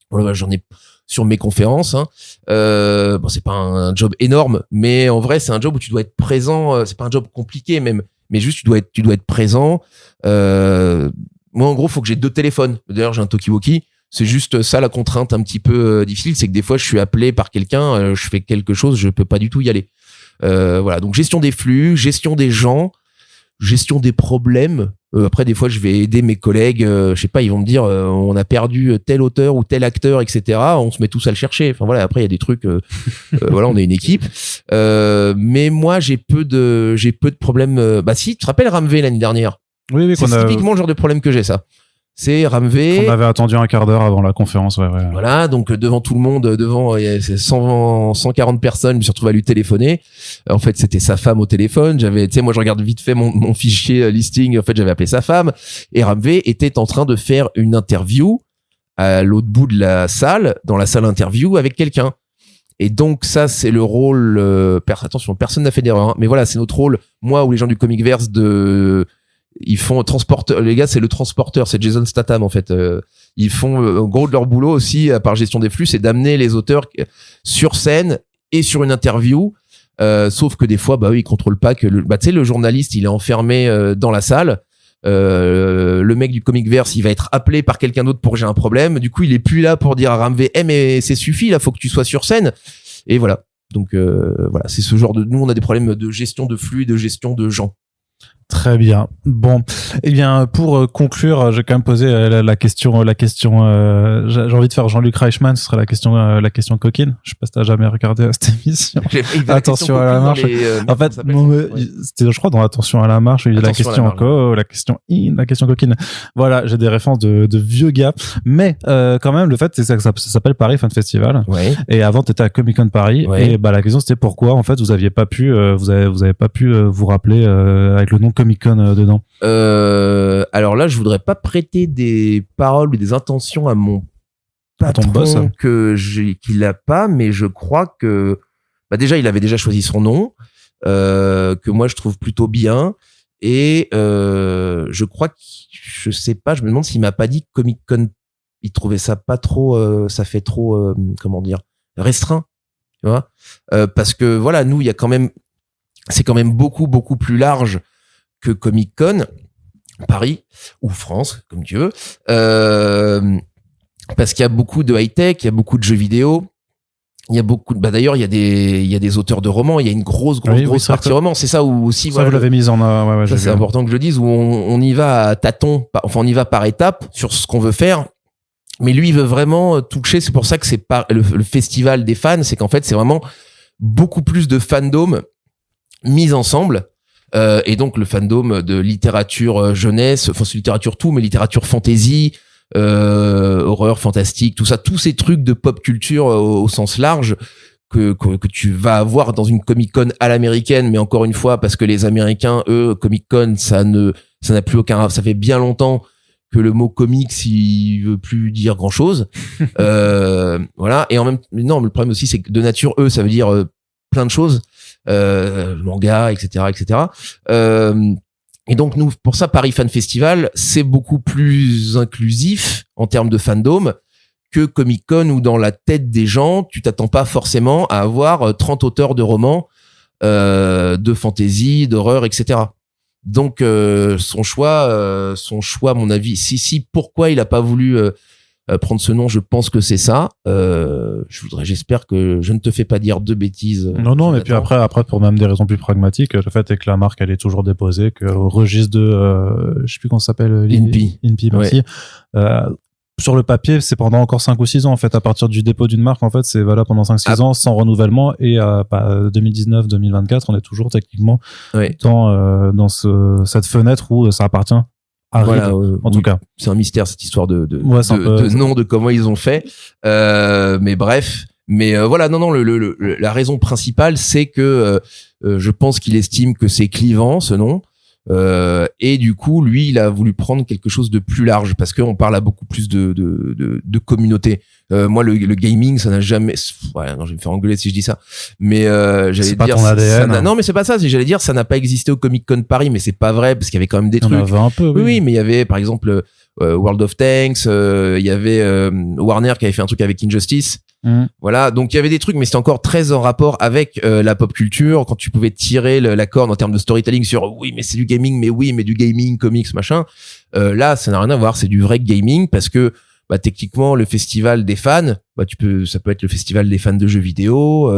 voilà, j'en ai sur mes conférences, hein. C'est pas un job énorme, mais en vrai c'est un job où tu dois être présent. C'est pas un job compliqué même, mais juste tu dois être présent. Moi en gros faut que j'ai 2 téléphones. D'ailleurs j'ai un talkie-walkie. C'est juste ça la contrainte un petit peu difficile, c'est que des fois je suis appelé par quelqu'un, je fais quelque chose, je peux pas du tout y aller. Voilà, donc gestion des flux, gestion des gens, gestion des problèmes. Après, des fois, je vais aider mes collègues. Je sais pas, ils vont me dire, on a perdu tel auteur ou tel acteur, etc. On se met tous à le chercher. Enfin voilà. Après, il y a des trucs. Voilà, on est une équipe. Mais moi, j'ai peu de problèmes. Si, tu te rappelles Ramvé l'année dernière? Oui, c'est typiquement le genre de problème que j'ai, ça. C'est Ramvé. On avait attendu un quart d'heure avant la conférence, ouais. Voilà, donc devant tout le monde, devant 140 personnes, je me suis retrouvé à lui téléphoner. En fait, c'était sa femme au téléphone. Moi, je regarde vite fait mon fichier listing. En fait, j'avais appelé sa femme. Et Ramvé était en train de faire une interview à l'autre bout de la salle, dans la salle interview avec quelqu'un. Et donc ça, c'est le rôle. Attention, personne n'a fait d'erreur. Hein, mais voilà, c'est notre rôle. Moi ou les gens du Comicverse ils font transporteur. Les gars, c'est le transporteur, c'est Jason Statham en fait. Ils font en gros de leur boulot aussi, à part gestion des flux, c'est d'amener les auteurs sur scène et sur une interview Sauf que des fois, bah oui, il contrôle pas que tu sais, le journaliste, il est enfermé dans la salle. Le mec du Comicverse, il va être appelé par quelqu'un d'autre pour que j'ai un problème. Du coup, il est plus là pour dire à Ramvé, mais c'est suffit, là, faut que tu sois sur scène. Et voilà. Donc voilà, c'est ce genre de. Nous, on a des problèmes de gestion de flux, de gestion de gens. Très bien. Bon, eh bien, pour conclure, j'ai quand même posé la question. J'ai envie de faire Jean-Luc Reichmann. Ce serait la question coquine. Je sais pas si t'as jamais regardé cette émission. Attention à la marche. En fait, c'était, je crois, dans Attention à la marche, il y a la question la question coquine. Voilà, j'ai des références de vieux gars, mais quand même, le fait, c'est que ça s'appelle Paris Fan Festival. Ouais. Et avant, t'étais à Comic Con Paris. Ouais. Et bah la question, c'était pourquoi, en fait, vous avez pas pu vous rappeler avec le nom Comic-Con dedans. Alors là, je voudrais pas prêter des paroles ou des intentions à mon patron, ton boss, qu'il a pas, mais je crois que déjà il avait déjà choisi son nom, que moi je trouve plutôt bien, et je crois que je sais pas, je me demande s'il m'a pas dit Comic-Con, il trouvait ça pas trop, ça fait trop comment dire, restreint, tu vois, parce que voilà, nous il y a quand même, c'est quand même beaucoup plus large que Comic-Con Paris ou France, comme tu veux, parce qu'il y a beaucoup de high-tech, il y a beaucoup de jeux vidéo, il y a beaucoup de, d'ailleurs il y a des auteurs de romans, il y a une grosse partie romans, c'est ça où aussi ça voilà, vous l'avez mise en ça c'est important que je le dise, où on y va à tâtons, enfin on y va par étapes sur ce qu'on veut faire. Mais lui, il veut vraiment toucher. C'est pour ça que c'est pas le festival des fans, c'est qu'en fait c'est vraiment beaucoup plus de fandom mis ensemble. Et donc le fandom de littérature jeunesse, enfin c'est littérature tout, mais littérature fantasy, horreur, fantastique, tout ça, tous ces trucs de pop culture au sens large que tu vas avoir dans une Comic-Con à l'américaine, mais encore une fois parce que les Américains, eux, Comic-Con, ça n'a plus aucun, ça fait bien longtemps que le mot comics il veut plus dire grand chose. Voilà. Et en même non, mais le problème aussi c'est que de nature eux ça veut dire plein de choses. Manga, etc. Et donc nous, pour ça, Paris Fan Festival, c'est beaucoup plus inclusif en termes de fandom que Comic-Con, où dans la tête des gens, tu t'attends pas forcément à avoir 30 auteurs de romans, de fantasy, d'horreur, etc. Donc son choix, à mon avis, si pourquoi il a pas voulu prendre ce nom, je pense que c'est ça. J'espère que je ne te fais pas dire de bêtises. Non, et puis après, pour même des raisons plus pragmatiques, le fait est que la marque, elle est toujours déposée, qu'au registre de, je sais plus comment ça s'appelle, INPI, merci. Ouais. Sur le papier, c'est pendant encore 5 ou 6 ans, en fait, à partir du dépôt d'une marque, en fait, c'est valable pendant 5-6 ans, sans renouvellement, et 2019-2024, on est toujours techniquement dans cette fenêtre où ça appartient. Voilà, en tout cas, c'est un mystère cette histoire de peu, nom, de comment ils ont fait. Mais bref, voilà, non, la raison principale, c'est que je pense qu'il estime que c'est clivant ce nom, et du coup, lui, il a voulu prendre quelque chose de plus large parce qu'on parle à beaucoup plus de communauté. Moi, le gaming, ça n'a jamais. Ouais, non, je vais me faire engueuler si je dis ça. Mais j'allais c'est dire. Pas ton ADN. Non, mais c'est pas ça. J'allais dire, ça n'a pas existé au Comic Con Paris, mais c'est pas vrai parce qu'il y avait quand même des trucs. On avait un peu. Oui, mais il y avait, par exemple, World of Tanks. Il y avait Warner qui avait fait un truc avec Injustice. Voilà, donc il y avait des trucs, mais c'était encore très en rapport avec la pop culture, quand tu pouvais tirer la corde en termes de storytelling sur oui mais c'est du gaming, mais du gaming, comics, machin. Là ça n'a rien à voir, c'est du vrai gaming parce que techniquement le festival des fans, ça peut être le festival des fans de jeux vidéo,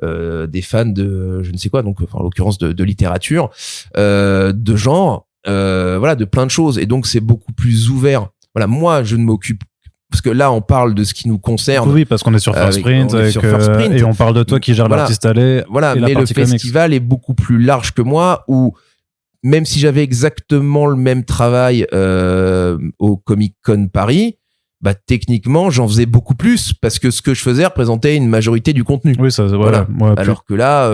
des fans de je ne sais quoi, donc en l'occurrence de littérature, de genre, voilà, de plein de choses, et donc c'est beaucoup plus ouvert. Voilà, moi je ne m'occupe parce que là on parle de ce qui nous concerne. Oui, parce qu'on est sur First Print, et on parle de toi qui gère l'artiste allé. Voilà, mais le festival est beaucoup plus large que moi, où même si j'avais exactement le même travail au Comic Con Paris, techniquement j'en faisais beaucoup plus parce que ce que je faisais représentait une majorité du contenu. Oui, ça voilà. Ouais, alors que là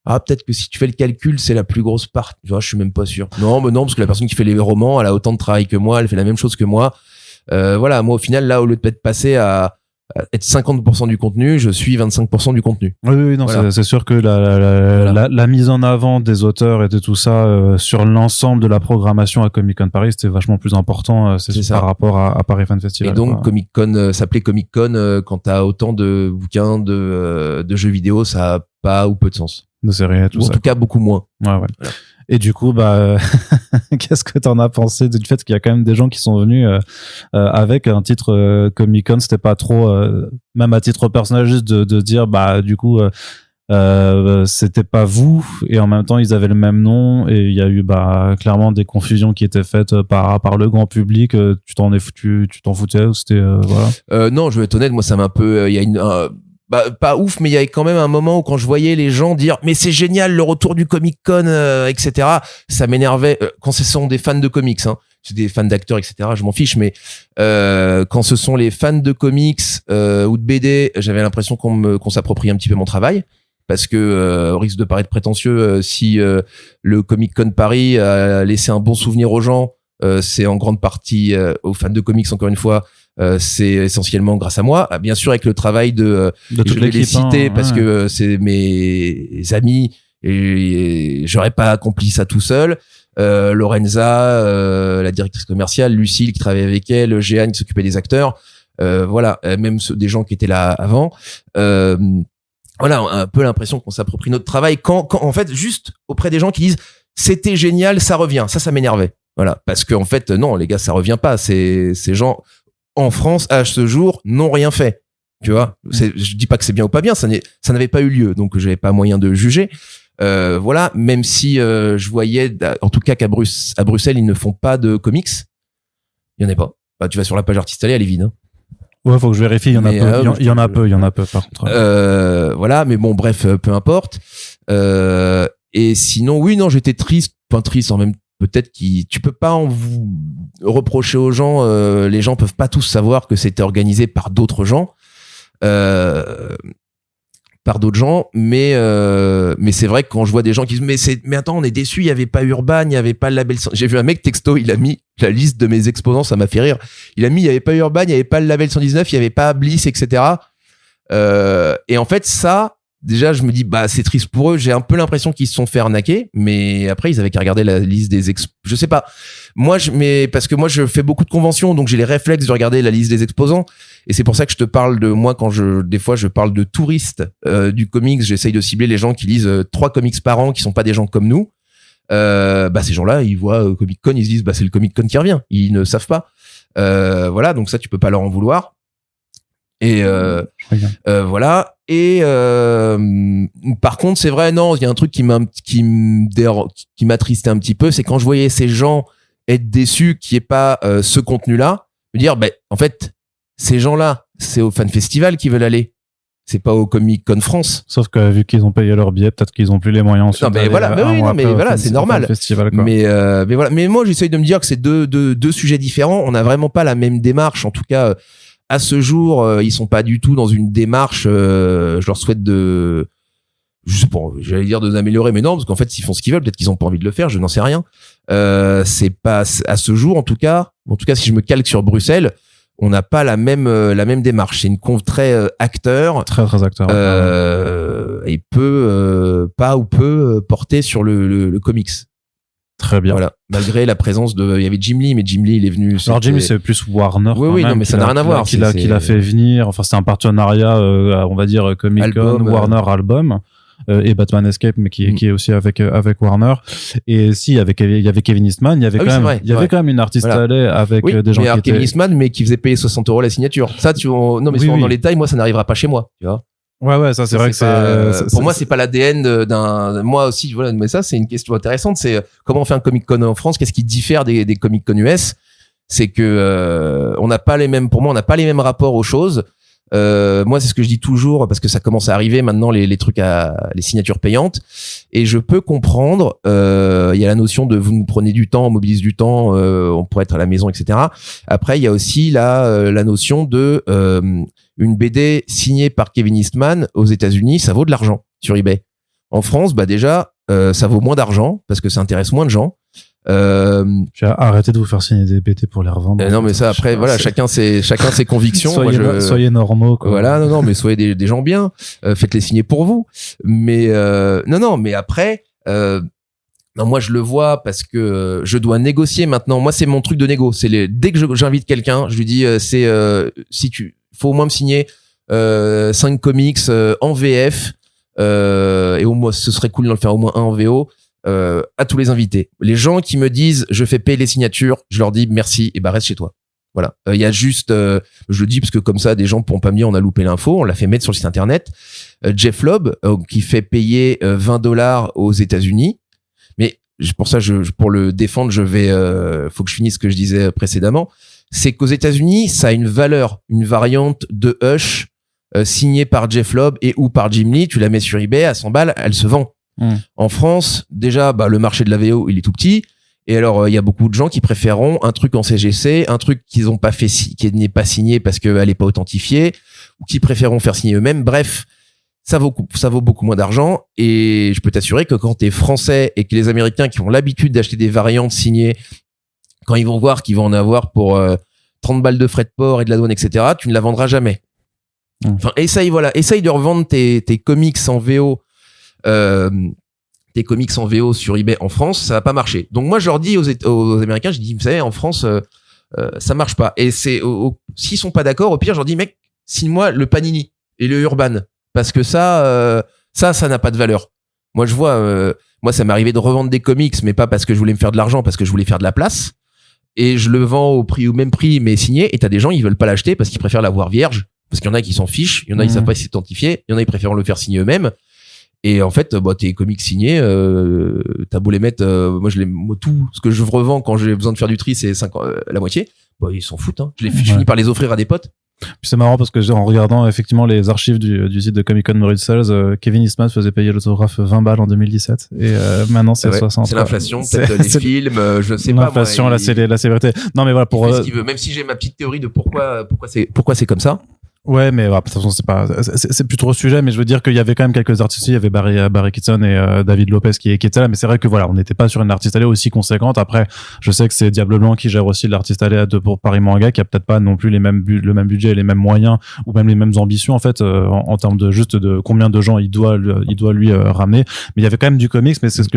peut-être que si tu fais le calcul, c'est la plus grosse part. Tu vois, je suis même pas sûr. Non, parce que la personne qui fait les romans, elle a autant de travail que moi, elle fait la même chose que moi. Voilà, moi au final là, au lieu de être passé à être 50% du contenu, je suis 25% du contenu. Oui, non, Voilà. c'est sûr que la mise en avant des auteurs et de tout ça sur l'ensemble de la programmation à Comic-Con Paris, c'était vachement plus important, c'est ça. par rapport à Paris Fan Festival. Et donc, quoi. Comic-Con s'appelait Comic-Con quand t'as autant de bouquins, de jeux vidéo, ça a pas ou peu de sens. De séries et tout Ou en ça. tout cas, beaucoup moins. Ouais. Voilà. Et du coup, qu'est-ce que t'en as pensé du fait qu'il y a quand même des gens qui sont venus avec un titre Comic-Con, c'était pas trop, même à titre personnel, juste de dire, du coup, c'était pas vous, et en même temps, ils avaient le même nom, et il y a eu clairement des confusions qui étaient faites par le grand public. Tu t'en foutais, ou c'était voilà. Non, je vais être honnête, moi, ça m'a un peu, il y a pas ouf, mais il y avait quand même un moment où quand je voyais les gens dire mais c'est génial le retour du Comic-Con, etc. Ça m'énervait quand ce sont des fans de comics, hein. C'est des fans d'acteurs, etc. Je m'en fiche, mais quand ce sont les fans de comics ou de BD, j'avais l'impression qu'on s'approprie un petit peu mon travail. Parce que au risque de paraître prétentieux, si le Comic-Con Paris a laissé un bon souvenir aux gens, c'est en grande partie aux fans de comics, encore une fois. C'est essentiellement grâce à moi, bien sûr avec le travail de toute je vais les l'équipe, citer hein, parce ouais. que c'est mes amis et j'aurais pas accompli ça tout seul. Lorenza, la directrice commerciale, Lucille qui travaillait avec elle, Jeanne qui s'occupait des acteurs, voilà, même des gens qui étaient là avant. Voilà, un peu l'impression qu'on s'approprie notre travail quand en fait juste auprès des gens qui disent c'était génial, ça revient. Ça m'énervait. Voilà, parce que en fait non les gars, ça revient pas. Ces gens en France à ce jour n'ont rien fait. Tu vois, je dis pas que c'est bien ou pas bien, ça n'avait pas eu lieu, donc j'avais pas moyen de juger. Voilà, même si je voyais, en tout cas à Bruxelles, ils ne font pas de comics. Il y en a pas. Tu vas sur la page Artiste Alley, elle est vide. Hein. Ouais, faut que je vérifie. Il y en a peu, par contre. Voilà, mais bon, bref, peu importe. Et sinon, oui, non, j'étais triste, en même. Peut-être tu peux pas vous reprocher aux gens. Les gens peuvent pas tous savoir que c'était organisé par d'autres gens. Mais c'est vrai que quand je vois des gens qui disent mais attends, on est déçus, il y avait pas Urban, il y avait pas le label. J'ai vu un mec texto, il a mis la liste de mes exposants, ça m'a fait rire. Il a mis il y avait pas Urban, il y avait pas le label 119, il y avait pas Bliss, etc. Et en fait ça, déjà je me dis c'est triste pour eux. J'ai un peu l'impression qu'ils se sont fait arnaquer, mais après ils avaient qu'à regarder la liste des je sais pas. Parce que moi je fais beaucoup de conventions, donc j'ai les réflexes de regarder la liste des exposants. Et c'est pour ça que je te parle de moi quand des fois je parle de touristes du comics. J'essaye de cibler les gens qui lisent 3 comics par an, qui sont pas des gens comme nous. Ces gens-là, ils voient Comic-Con, ils se disent c'est le Comic-Con qui revient. Ils ne savent pas. Voilà, donc ça tu peux pas leur en vouloir. Et voilà. Et par contre, c'est vrai, non, il y a un truc qui m'attristait un petit peu, c'est quand je voyais ces gens être déçus qu'il n'y ait pas ce contenu-là, me dire, en fait, ces gens-là, c'est au Fan Festival qu'ils veulent aller. C'est pas au Comic-Con France. Sauf que vu qu'ils ont payé leur billet, peut-être qu'ils ont plus les moyens ensuite. Non, mais voilà, c'est normal. Festival, mais voilà. Mais moi, j'essaye de me dire que c'est deux sujets différents. On n'a vraiment pas la même démarche. En tout cas, à ce jour, ils sont pas du tout dans une démarche. Je leur souhaite je sais pas, j'allais dire de s'améliorer, mais non, parce qu'en fait, s'ils font ce qu'ils veulent, peut-être qu'ils ont pas envie de le faire. Je n'en sais rien. C'est pas à ce jour, en tout cas, si je me calque sur Bruxelles, on n'a pas la même démarche. C'est une conf très acteur, très acteur, et peu porter sur le comics. Très bien. Voilà. Malgré la présence il y avait Jim Lee, mais Jim Lee, il est venu. Alors Jim Lee, c'est plus Warner. Oui, non, mais ça n'a rien à voir. Qu'il a fait venir. Enfin, c'est un partenariat, on va dire Comic-Con, Warner Album. Et Batman Escape, mais qui est aussi avec Warner. Et si, il y avait Kevin Eastman, il y avait quand même une artiste allée avec des gens qui étaient... Kevin Eastman, mais qui faisait payer 60 € la signature. Ça, non, mais souvent dans les détails, moi, ça n'arrivera pas chez moi, tu vois. Ouais, ça c'est vrai que c'est pour moi c'est pas l'ADN moi aussi, voilà, mais ça c'est une question intéressante, c'est comment on fait un Comic-Con en France, qu'est-ce qui diffère des Comic-Con US? C'est que on n'a pas les mêmes rapports aux choses. Moi c'est ce que je dis toujours, parce que ça commence à arriver maintenant, les trucs les signatures payantes, et je peux comprendre. Il y a la notion de vous nous prenez du temps, on mobilise du temps, on pourrait être à la maison, etc. Après il y a aussi la notion de une BD signée par Kevin Eastman aux États-Unis, ça vaut de l'argent sur eBay. En France, déjà, ça vaut moins d'argent parce que ça intéresse moins de gens. J'ai arrêté de vous faire signer des BT pour les revendre. Non, mais ça, après, voilà, chacun ses convictions. Soyez normaux, quoi. Voilà, non, mais soyez des gens bien. Faites-les signer pour vous. Mais, non, mais après, non, moi, je le vois parce que je dois négocier maintenant. Moi, c'est mon truc de négo. Dès que j'invite quelqu'un, je lui dis, faut au moins me signer, 5 comics, en VF, et au moins, ce serait cool d'en le faire au moins un en VO. À tous les invités. Les gens qui me disent je fais payer les signatures, je leur dis merci et reste chez toi. Voilà. Il y a juste, je le dis parce que comme ça des gens pourront pas me dire on a loupé l'info, on l'a fait mettre sur le site internet. Jeff Lobb qui fait payer $20 aux États-Unis. Mais pour ça, pour le défendre, faut que je finisse ce que je disais précédemment. C'est qu'aux États-Unis, ça a une valeur, une variante de Hush signée par Jeff Lobb et ou par Jim Lee. Tu la mets sur eBay à 100 balles, elle se vend. En France, déjà, le marché de la VO, il est tout petit. Et alors, il y a beaucoup de gens qui préféreront un truc en CGC, un truc qu'ils ont pas fait, qui n'est pas signé parce qu'elle est pas authentifiée, ou qui préféreront faire signer eux-mêmes. Bref, ça vaut beaucoup moins d'argent. Et je peux t'assurer que quand t'es français et que les Américains qui ont l'habitude d'acheter des variantes signées, quand ils vont voir qu'ils vont en avoir pour 30 balles de frais de port et de la douane, etc., tu ne la vendras jamais. Enfin, essaye de revendre tes comics en VO. Tes comics en VO sur eBay en France, ça va pas marcher. Donc moi je leur dis aux Américains, je dis vous savez en France ça marche pas. Et s'ils sont pas d'accord, au pire je leur dis mec, signe-moi le Panini et le Urban parce que ça n'a pas de valeur. Moi je vois moi ça m'est arrivé de revendre des comics mais pas parce que je voulais me faire de l'argent, parce que je voulais faire de la place, et je le vends au même prix mais signé, et t'as des gens ils veulent pas l'acheter parce qu'ils préfèrent l'avoir vierge, parce qu'il y en a qui s'en fichent, il y en a ils savent pas s'identifier, il y en a ils préfèrent le faire signer eux-mêmes. Et en fait, tes comics signés, t'as beau les mettre, moi tout ce que je revends quand j'ai besoin de faire du tri, c'est la moitié. Ils s'en foutent, hein. Je finis par les offrir à des potes. Puis c'est marrant parce que en regardant effectivement les archives du site de Comic Con Maurice Sales, Kevin Eastman faisait payer l'autographe 20 balles en 2017, et maintenant c'est 60. C'est l'inflation, peut-être les films, je sais pas. L'inflation, là c'est la sévérité. Non mais voilà, pour ce qu'il veut. Même si j'ai ma petite théorie de pourquoi c'est comme ça. Ouais, mais de toute façon c'est plus trop le sujet, mais je veux dire qu'il y avait quand même quelques artistes, il y avait Barry Kitson et David Lopez qui étaient là, mais c'est vrai que voilà, on n'était pas sur une artiste allée aussi conséquente. Après, je sais que c'est Diable Blanc qui gère aussi l'artiste allée pour Paris Manga, qui a peut-être pas non plus le même budget et les mêmes moyens ou même les mêmes ambitions en fait en termes de combien de gens il doit lui ramener. Mais il y avait quand même du comics, mais c'est ce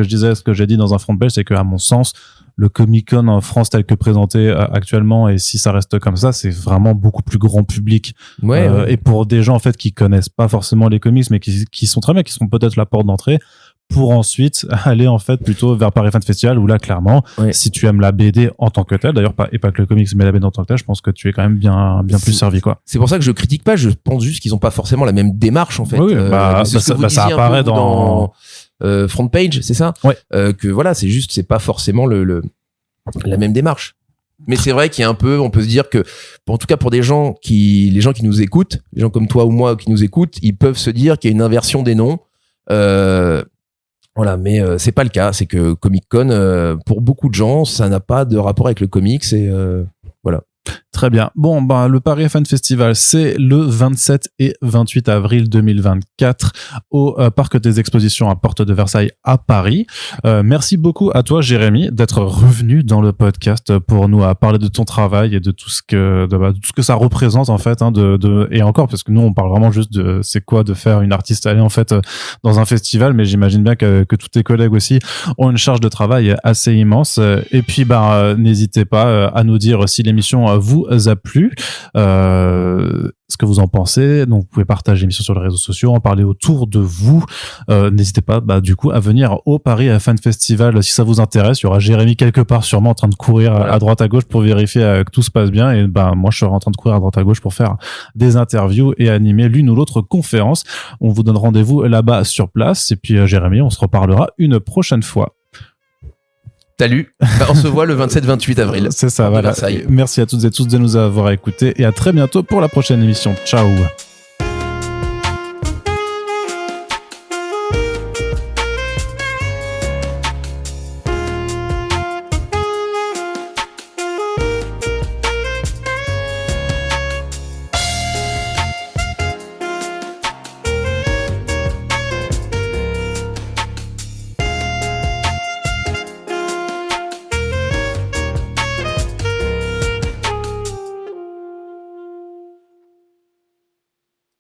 que j'ai dit dans un front page, c'est que à mon sens le Comic-Con en France tel que présenté actuellement, et si ça reste comme ça, c'est vraiment beaucoup plus grand public. Ouais. Et pour des gens en fait qui connaissent pas forcément les comics, mais qui sont très bien, qui sont peut-être la porte d'entrée, pour ensuite aller en fait plutôt vers Paris Fan Festival, où là clairement, si tu aimes la BD en tant que telle, d'ailleurs pas que le comics mais la BD en tant que telle, je pense que tu es quand même bien plus servi, quoi. C'est pour ça que je critique pas, je pense juste qu'ils ont pas forcément la même démarche en fait. Oui, ça apparaît dans front page, c'est ça? Ouais. Que voilà, c'est pas forcément la même démarche. Mais c'est vrai qu'il y a un peu, on peut se dire que, en tout cas pour les gens qui nous écoutent, les gens comme toi ou moi qui nous écoutent, ils peuvent se dire qu'il y a une inversion des noms. Voilà, mais c'est pas le cas. C'est que Comic-Con, pour beaucoup de gens, ça n'a pas de rapport avec le comics, et voilà. Très bien. Bon, le Paris Fan Festival, c'est le 27 et 28 avril 2024 au Parc des Expositions à Porte de Versailles à Paris. Merci beaucoup à toi, Jérémy, d'être revenu dans le podcast pour nous parler de ton travail et de tout ce que ça représente en fait, hein, et encore parce que nous on parle vraiment juste de c'est quoi de faire une artiste allée en fait dans un festival, mais j'imagine bien que tous tes collègues aussi ont une charge de travail assez immense. Et puis n'hésitez pas à nous dire si l'émission vous a plu, ce que vous en pensez. Donc vous pouvez partager l'émission sur les réseaux sociaux, en parler autour de vous. N'hésitez pas du coup à venir au Paris Fan Festival si ça vous intéresse. Il y aura Jérémy quelque part sûrement en train de courir à droite à gauche pour vérifier que tout se passe bien, et moi je serai en train de courir à droite à gauche pour faire des interviews et animer l'une ou l'autre conférence. On vous donne rendez-vous là-bas sur place, et puis Jérémy, on se reparlera une prochaine fois. Salut, on se voit le 27-28 avril. C'est ça, voilà. Merci à toutes et tous de nous avoir écoutés, et à très bientôt pour la prochaine émission. Ciao.